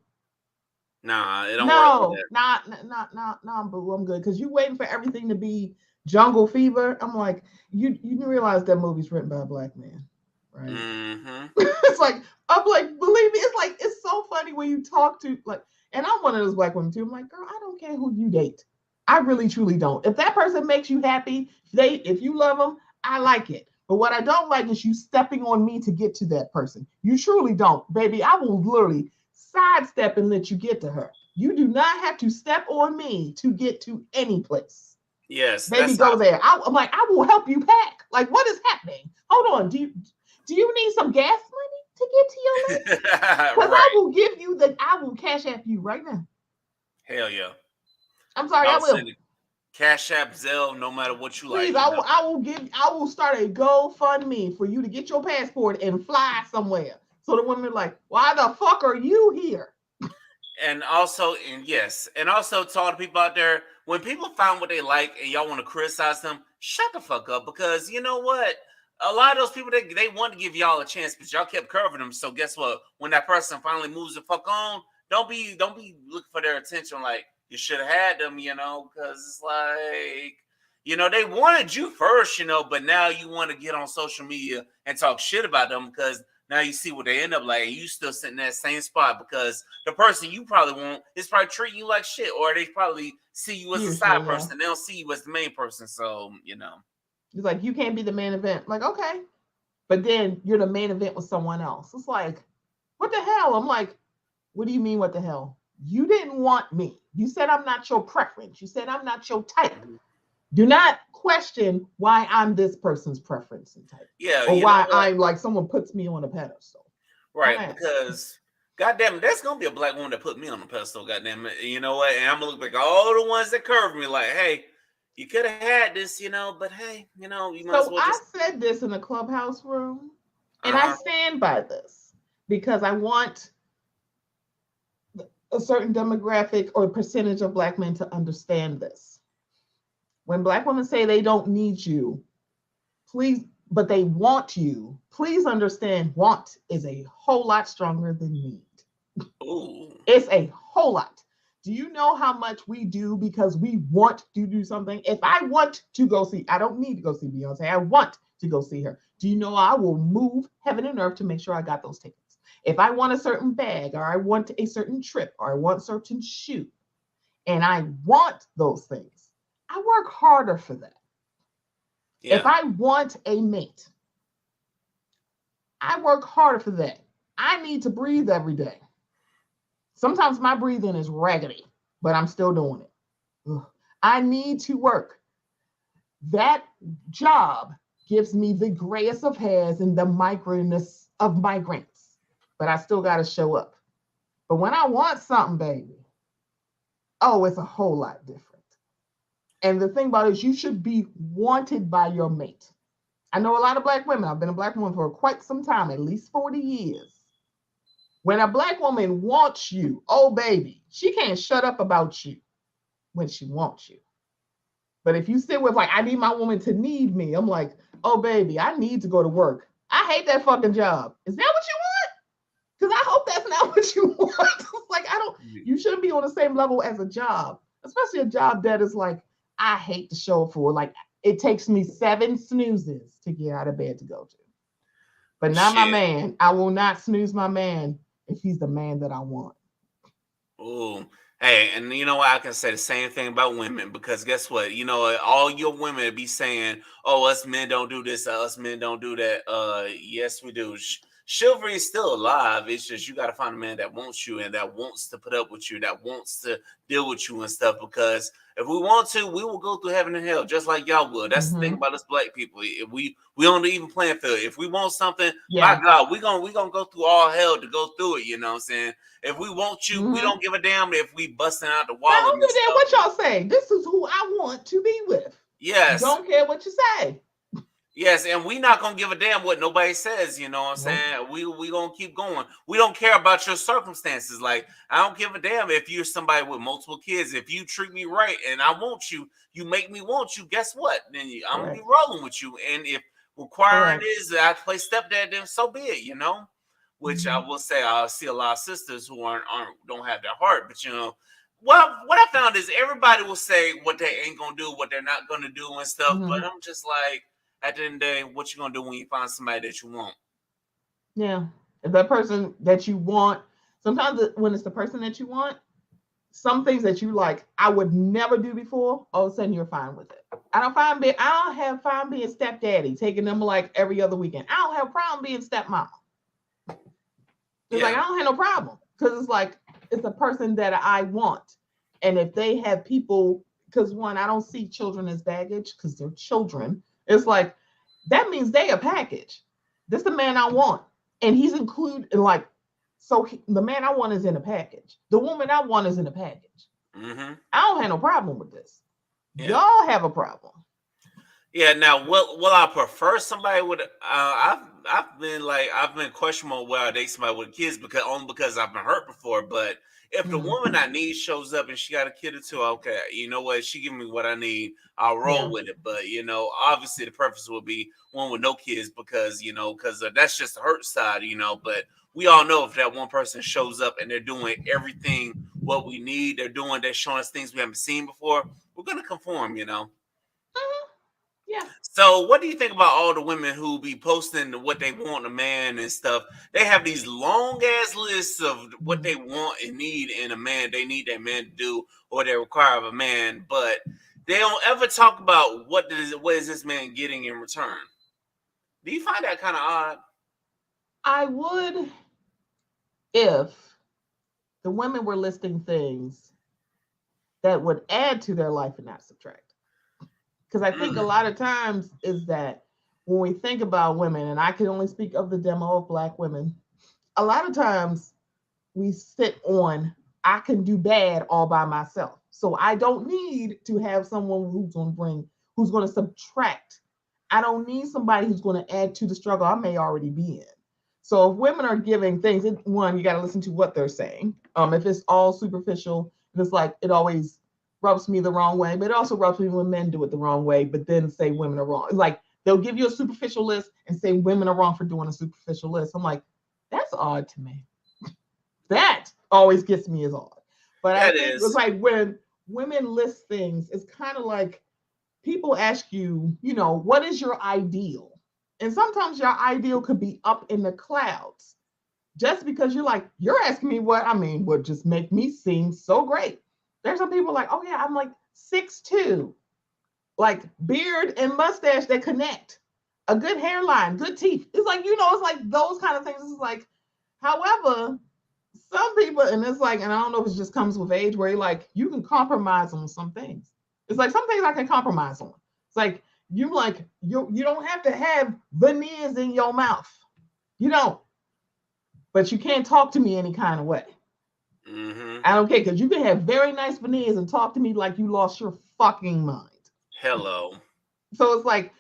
nah, it don't work like No, that. not boo. I'm good because you waiting for everything to be jungle fever. I'm like, you didn't realize that movie's written by a black man, right? Mm-hmm. It's like, I'm like, believe me, it's like it's so funny when you talk to like, and I'm one of those black women too. I'm like, girl, I don't care who you date. I really truly don't. If that person makes you happy, if you love them, I like it. But what I don't like is you stepping on me to get to that person. You truly don't, baby. I will literally sidestep and let you get to her. You do not have to step on me to get to any place. Yes, Baby, that's how. go there. I'm like, I will help you pack. Like, what is happening? Hold on. Do you need some gas money to get to your list? Because I Right. will give you I will cash app you right now. Hell yeah. I'm sorry, I I'll will. send it. Cash App, Zelle, no matter what you Please, like, you know. I will start a GoFundMe for you to get your passport and fly somewhere. So the women are like, why the fuck are you here? And also, and yes, and also to all the people out there, when people find what they like and y'all want to criticize them, shut the fuck up because you know what? A lot of those people they want to give y'all a chance, but y'all kept curving them. So guess what? When that person finally moves the fuck on, don't be looking for their attention like you should have had them, because it's like they wanted you first, but now you want to get on social media and talk shit about them because now you see what they end up like, and you still sitting in that same spot because the person you probably want is probably treating you like shit, or they probably see you as a Usually, side yeah. person. They don't see you as the main person. So, It's like, you can't be the main event. Like, okay. But then you're the main event with someone else. It's like, what the hell? I'm like, what do you mean, what the hell? You didn't want me. You said I'm not your preference. You said I'm not your type. Do not question why I'm this person's preference and type, yeah, or you know why what? I'm like someone puts me on a pedestal. Right, I, because goddamn it, there's gonna be a black woman that put me on the pedestal, goddamn it. You know what? And I'm gonna look like all the ones that curved me, like, hey, you could have had this, but hey, you might as so well I just said this in a clubhouse room, and I uh-huh. stand by this because I want a certain demographic or percentage of black men to understand this. When black women say they don't need you, please, but they want you, please understand want is a whole lot stronger than need. Ooh. It's a whole lot. Do you know how much we do because we want to do something? If I want to go see, I don't need to go see Beyonce. I want to go see her. Do you know I will move heaven and earth to make sure I got those tickets? If I want a certain bag, or I want a certain trip, or I want a certain shoe, and I want those things, I work harder for that. If Yeah. I want a mate, I work harder for that. I need to breathe every day. Sometimes my breathing is raggedy, but I'm still doing it. Ugh. I need to work. That job gives me the grayest of hairs and the microness of migraines, but I still got to show up. But when I want something, baby, oh, it's a whole lot different. And the thing about it is, you should be wanted by your mate. I know a lot of black women. I've been a black woman for quite some time, at least 40 years. When a black woman wants you, oh, baby, she can't shut up about you when she wants you. But if you sit with like, I need my woman to need me, I'm like, oh baby, I need to go to work. I hate that fucking job. Is that what you want? Because I hope that's not what you want. Like, you shouldn't be on the same level as a job, especially a job that is like, I hate to show up for. Like, it takes me 7 snoozes to get out of bed to go to. But not my Shit. man. I will not snooze my man if he's the man that I want. Ooh. Hey, and you know what? I can say the same thing about women because guess what? All your women be saying, "Oh, us men don't do this, us men don't do that." Yes, we do. chivalry is still alive. It's just you got to find a man that wants you and that wants to put up with you, that wants to deal with you and stuff. Because if we want to, we will go through heaven and hell just like y'all will. That's the thing about us black people. If we on the even playing field. If we want something, my God, we gonna go through all hell to go through it. You know what I'm saying? If we want you, we don't give a damn if we busting out the wall. I don't give a damn what y'all say. This is who I want to be with. Yes. Don't care what you say. Yes, and we not gonna give a damn what nobody says, you know what I'm saying? We gonna keep going. We don't care about your circumstances. Like, I don't give a damn if you're somebody with multiple kids. If you treat me right and I want you, you make me want you, guess what? Then I'm gonna be rolling with you. And if requiring is that I play stepdad, then so be it, you know? Which I will say I see a lot of sisters who don't have their heart, but you know. Well, what I found is everybody will say what they ain't gonna do, what they're not gonna do and stuff, but I'm just like, at the end of the day, what you gonna do when you find somebody that you want? Yeah, if that person that you want, sometimes when it's the person that you want, some things that you like, I would never do before. All of a sudden, you're fine with it. I don't have fine being stepdaddy, taking them like every other weekend. I don't have a problem being stepmom. It's like I don't have no problem because it's like it's a person that I want, and if they have people, because one, I don't see children as baggage because they're children. It's like, that means they a package. This is the man I want. And he's included, like, so the man I want is in a package. The woman I want is in a package. I don't have no problem with this. Y'all have a problem. Yeah, now, will I prefer somebody with, I've been questionable whether I date somebody with kids because I've been hurt before, but if the woman I need shows up and she got a kid or two, okay, you know what? She give me what I need. I'll roll with it. But, you know, obviously the preference would be one with no kids because that's just the hurt side, you know. But we all know if that one person shows up and they're doing everything what we need, they're showing us things we haven't seen before, we're going to conform, you know. Yeah. So what do you think about all the women who be posting what they want in a man and stuff? They have these long ass lists of what they want and need in a man. They need that man to do or they require of a man, but they don't ever talk about what is this man getting in return. Do you find that kind of odd? I would if the women were listing things that would add to their life and not subtract. Because I think a lot of times is that when we think about women, and I can only speak of the demo of Black women, a lot of times we sit on, I can do bad all by myself. So I don't need to have someone who's going to subtract. I don't need somebody who's going to add to the struggle I may already be in. So if women are giving things, one, you got to listen to what they're saying. If it's all superficial, it's like it always rubs me the wrong way, but it also rubs me when men do it the wrong way, but then say women are wrong. It's like they'll give you a superficial list and say women are wrong for doing a superficial list. I'm like, that's odd to me. That always gets me as odd. But I think it's like when women list things, it's kind of like people ask you, what is your ideal? And sometimes your ideal could be up in the clouds just because you're asking me would just make me seem so great. There's some people like, oh yeah, I'm like 6'2", like beard and mustache that connect, a good hairline, good teeth. It's like, it's like those kind of things. It's like, however, some people, and it's like, and I don't know if it just comes with age where you can compromise on some things. It's like some things I can compromise on. It's like, you don't have to have veneers in your mouth. You don't. But you can't talk to me any kind of way. I don't care, because you can have very nice veneers and talk to me like you lost your fucking mind. Hello. So it's like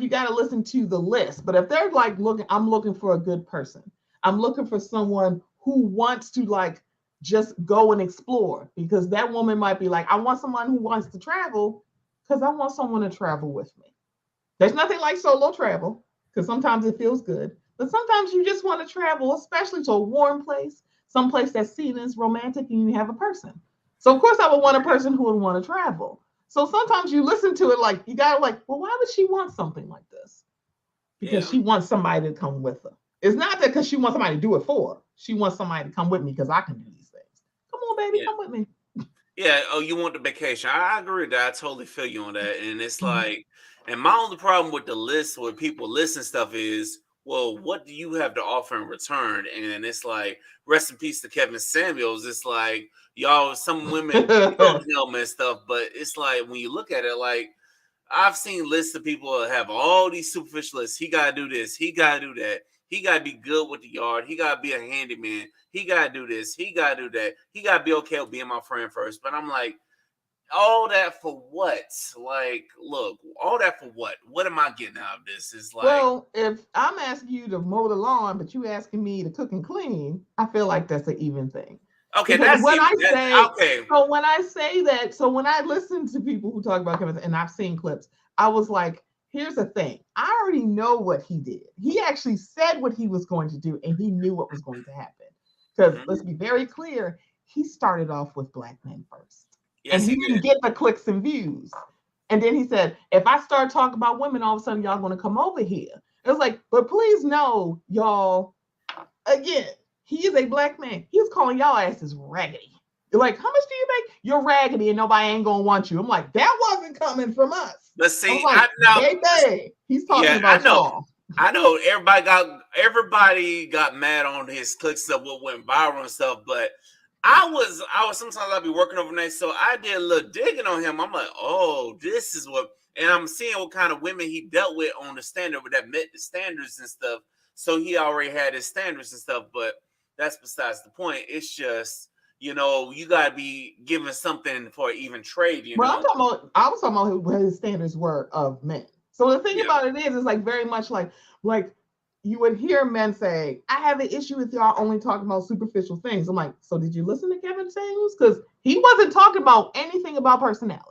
you got to listen to the list. But if they're like I'm looking for a good person. I'm looking for someone who wants to just go and explore, because that woman might be like, I want someone who wants to travel because I want someone to travel with me. There's nothing like solo travel because sometimes it feels good, but sometimes you just want to travel, especially to a warm place, someplace that's seen as romantic, and you have a person. So of course I would want a person who would want to travel. So sometimes you listen to it you gotta well, why would she want something like this? Because she wants somebody to come with her. It's not that because she wants somebody to do it for her. She wants somebody to come with me because I can do these things. Come on, baby, come with me. Yeah, oh, you want the vacation. I agree with that. I totally feel you on that. And it's like, and my only problem with the list where people listen stuff is well, what do you have to offer in return? And it's like, rest in peace to Kevin Samuels. It's like, y'all, some women killed him and stuff, but it's like, when you look at it, like, I've seen lists of people that have all these superficial lists. He gotta do this. He gotta do that. He gotta be good with the yard. He gotta be a handyman. He gotta do this. He gotta do that. He gotta be okay with being my friend first. But I'm like, all that for what? Like, look, all that for what? What am I getting out of this? Is like, Well, if I'm asking you to mow the lawn, but you asking me to cook and clean, I feel like that's an even thing. okay, Because that's when even I say, okay. so when I say that, so when I listen to people who talk about Kevin, and I've seen clips, I was like, here's the thing. I already know what he did. He actually said what he was going to do, and he knew what was going to happen. Because let's be very clear, he started off with black men first. Yes, And he he didn't did. get the clicks and views. And then he said, if I start talking about women, all of a sudden y'all going to come over here. It was like, but please know, y'all, again, he is a black man. He was calling y'all asses raggedy. You're like, how much do you make? You're raggedy and nobody ain't going to want you. I'm like, that wasn't coming from us. But I was see, like, I know. baby, he's talking about y'all. I know everybody got mad on his click stuff, what went viral and stuff, but I was sometimes I'd be working overnight, so I did a little digging on him. I'm like, oh, this is what, and I'm seeing what kind of women he dealt with on the standard that met the standards and stuff. So he already had his standards and stuff, but that's besides the point. It's just, you gotta be given something for even trade, Well, I was talking about what his standards were of men. So the thing about it is like very much like you would hear men say, I have an issue with y'all only talking about superficial things. I'm like, so did you listen to Kevin Samuels? Because he wasn't talking about anything about personality.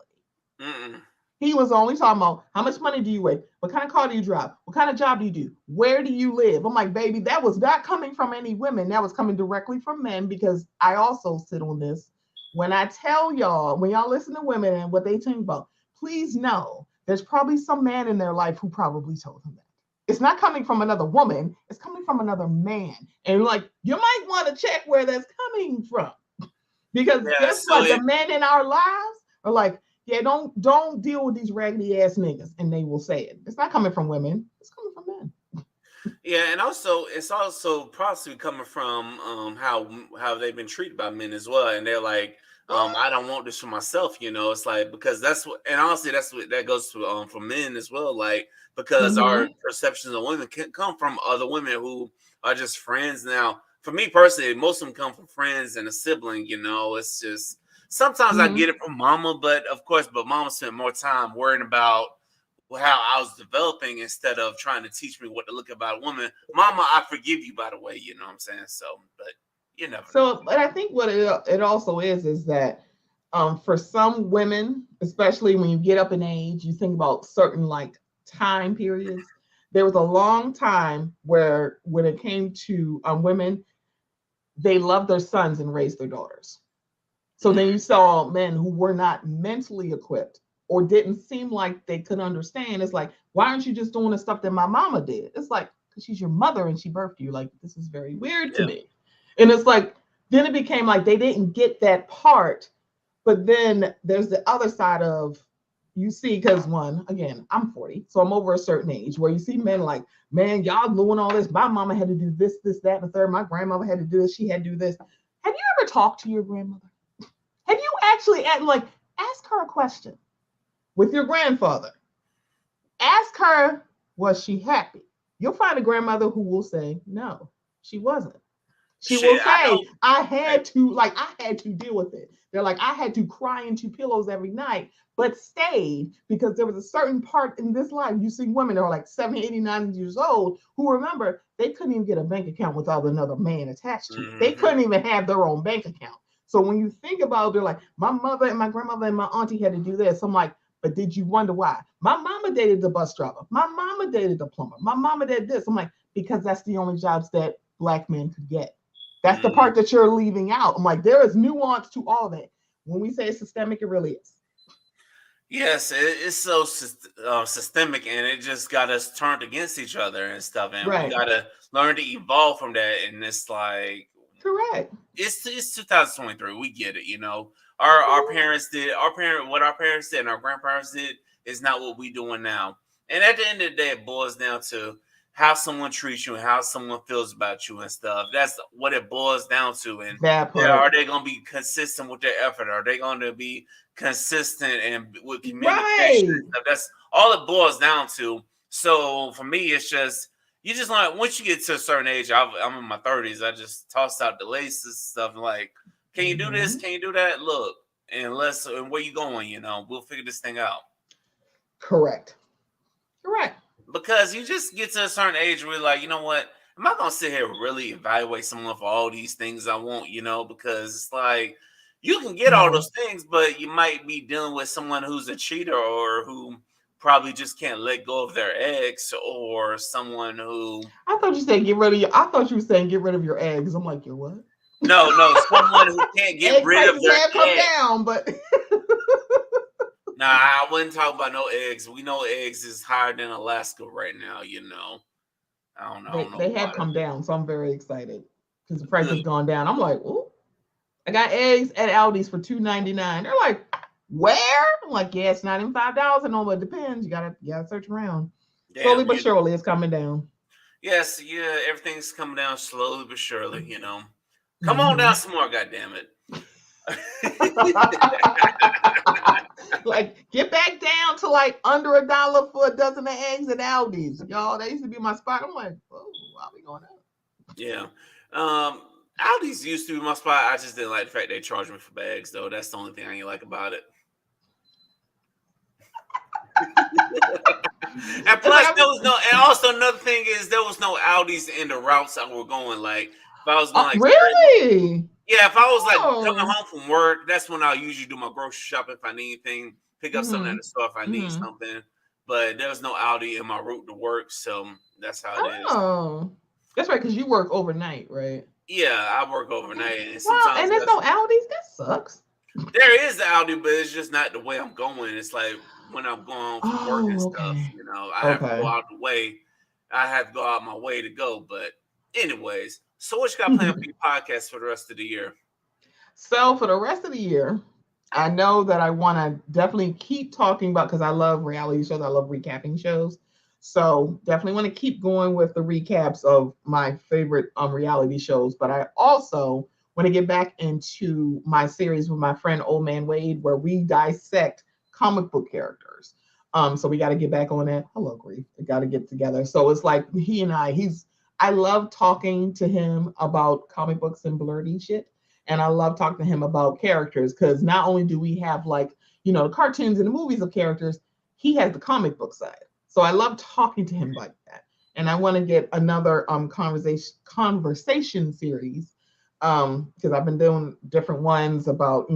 Mm-mm. He was only talking about how much money do you weigh? What kind of car do you drive? What kind of job do you do? Where do you live? I'm like, baby, that was not coming from any women. That was coming directly from men because I also sit on this. When I tell y'all, when y'all listen to women and what they think about, please know there's probably some man in their life who probably told them that. It's not coming from another woman. It's coming from another man. And like, you might want to check where that's coming from. Because guess what? The men in our lives are like, yeah, don't deal with these raggedy ass niggas, and they will say it. It's not coming from women. It's coming from men. Yeah, and also it's also possibly coming from how they've been treated by men as well, and they're like, I don't want this for myself, It's like because that's what, and honestly, that's what that goes to for men as well, like because our perceptions of women can come from other women who are just friends. Now, for me personally, most of them come from friends and a sibling. It's just sometimes I get it from mama, but mama spent more time worrying about how I was developing instead of trying to teach me what to look about a woman. Mama, I forgive you, by the way. You know what I'm saying? So, but you never know. But I think what it also is that for some women, especially when you get up in age, you think about certain like time periods. There was a long time where when it came to women, they loved their sons and raised their daughters. So then you saw men who were not mentally equipped or didn't seem like they could understand. It's like, why aren't you just doing the stuff that my mama did? It's like, because she's your mother and she birthed you. Like, this is very weird to me. And it's like, then it became like they didn't get that part. But then there's the other side of, you see, because one, again, I'm 40, so I'm over a certain age where you see men like, man, y'all doing all this. My mama had to do this, that, and the third. My grandmother had to do this. She had to do this. Have you ever talked to your grandmother? Have you actually ask her a question with your grandfather? Ask her, was she happy? You'll find a grandmother who will say, no, she wasn't. She will say, I had to deal with it. They're like, I had to cry into pillows every night, but stayed because there was a certain part in this life. You see women that are like 70, 80, 90 years old who remember they couldn't even get a bank account without another man attached to it. They couldn't even have their own bank account. So when you think about it, they're like, my mother and my grandmother and my auntie had to do this. I'm like, but did you wonder why? My mama dated the bus driver. My mama dated the plumber. My mama did this. I'm like, because that's the only jobs that Black men could get. That's the part that you're leaving out. I'm like, there is nuance to all that. When we say systemic, it really is. Yes, it's so systemic, and it just got us turned against each other and stuff. And we got to learn to evolve from that. And it's like, correct. It's 2023. We get it. Our parents did what our parents did and our grandparents did is not what we doing now. And at the end of the day, it boils down to how someone treats you and how someone feels about you and stuff. That's what it boils down to. And That yeah, are part. they going to be consistent with their effort? Are they going to be consistent and with communication and Right. stuff? That's all it boils down to. So for me, it's just you just like once you get to a certain age, I'm in my 30s. I just toss out the laces stuff like, can you do this? Mhm. Can you do that? Look, and where you going? We'll figure this thing out. Correct. Correct. Because you just get to a certain age where you're like, you know what? Am I gonna sit here and really evaluate someone for all these things I want? Because it's like you can get all No. those things, but you might be dealing with someone who's a cheater or who probably just can't let go of their ex, or someone who I thought you said get rid of your. I thought you were saying get rid of your eggs. I'm like, your what? no, someone who can't get Egg rid of prices their have come ex. down, but Nah, I wouldn't talk about no eggs. We know eggs is higher than Alaska right now. I don't know they why. have come down. So I'm very excited because the price has Good. gone down. I'm like, oh, I got eggs at Aldi's for $2.99. They're like, where? I'm like, yeah, it's not even $5 and all, but it depends. You gotta search around. Slowly Damn, but surely, it's coming down. yes, yeah, everything's coming down slowly but surely. Come on Mm-hmm. down some more, goddamn it. Like, get back down to like under $1 for a dozen of eggs at Aldi's. Y'all, that used to be my spot. I'm like, oh, why are we going up? Yeah. Aldi's used to be my spot. I just didn't like the fact they charged me for bags, though. That's the only thing I ain't like about it. And plus, Like, there was no, and also another thing is there was no Aldi's in the routes I were going. Like, if I was going like really? yeah, if I was like coming Oh. home from work, that's when I usually do my grocery shopping if I need anything, pick up something at Mm-hmm. the store if I need Mm-hmm. something. But there was no Aldi in my route to work, so that's how it is. Oh. That's right, because you work overnight, right? Yeah, I work overnight, and Wow, sometimes and there's no Aldi's? That sucks. there is the Aldi, but it's just not the way I'm going. It's like when I'm going home from work and Oh, stuff, okay. I have to go Okay. out the way. I have to go out my way to go. But anyways, so what you got planned for your podcast for the rest of the year? So for the rest of the year, I know that I want to definitely keep talking about because I love reality shows. I love recapping shows. So definitely want to keep going with the recaps of my favorite reality shows. But I also want to get back into my series with my friend Old Man Wade, where we dissect comic book characters. So we got to get back on that. Hello, grief. We got to get together. So it's like he and I love talking to him about comic books and blurry shit. And I love talking to him about characters because not only do we have like, the cartoons and the movies of characters, he has the comic book side. So I love talking to him like that. And I want to get another conversation series because I've been doing different ones about,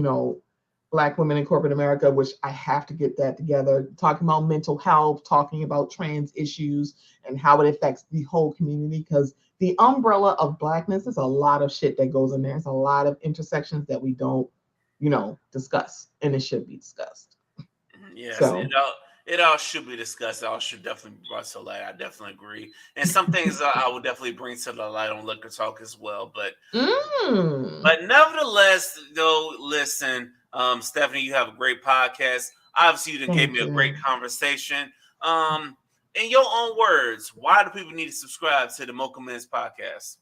Black women in corporate America, which I have to get that together, talking about mental health, talking about trans issues and how it affects the whole community. Because the umbrella of Blackness is a lot of shit that goes in there. It's a lot of intersections that we don't, discuss, and it should be discussed. Yes, So, it all should be discussed. It all should definitely be brought to light. I definitely agree. And some things I would definitely bring to the light on Liquor Talk as well. But mm, but nevertheless, though, listen, Stephanie, you have a great podcast. Obviously, you done gave thank me a great you. conversation. In your own words, why do people need to subscribe to the Mocha Men's podcast?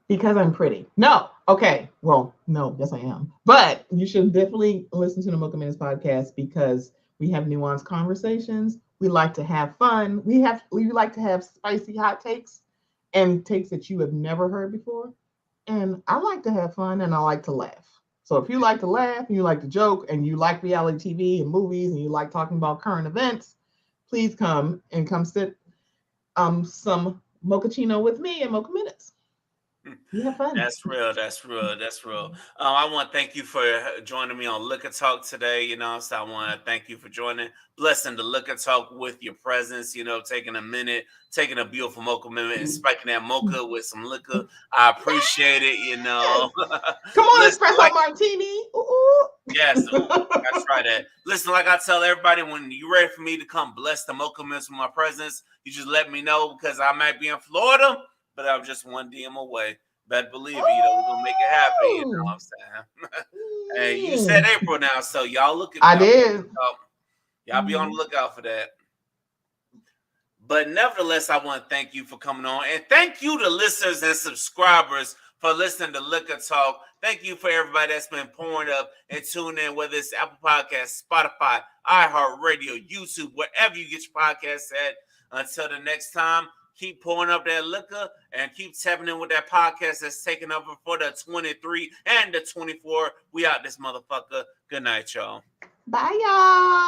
Because I'm pretty. No. Okay. Well, no, yes, I am. But you should definitely listen to the Mocha Minutes podcast because we have nuanced conversations. We like to have fun. We like to have spicy hot takes and takes that you have never heard before. And I like to have fun and I like to laugh. So if you like to laugh and you like to joke and you like reality TV and movies and you like talking about current events, please come sit some mochaccino with me in Mocha Minutes. We have fun. That's real. That's real. That's real. I want to thank you for joining me on Liquor Talk today. So I want to thank you for joining, blessing the Liquor Talk with your presence. Taking a minute, taking a beautiful mocha minute, and spiking that mocha with some liquor. I appreciate it. Yes. Come on, Listen, espresso martini. Ooh. yes, that's right. Listen, like I tell everybody, when you're ready for me to come bless the mocha minutes with my presence, you just let me know because I might be in Florida, but I'm just one DM away. Better believe it, we're gonna make it happen. You know what I'm saying? And you said April now, so y'all look at I did. y'all be on the lookout for that. But nevertheless, I want to thank you for coming on. And thank you to listeners and subscribers for listening to Liquor Talk. Thank you for everybody that's been pouring up and tuning in, whether it's Apple Podcasts, Spotify, iHeartRadio, YouTube, wherever you get your podcasts at. Until the next time, keep pouring up that liquor and keep tapping in with that podcast that's taking over for the 23 and the 24. We out this motherfucker. Good night, y'all. Bye, y'all.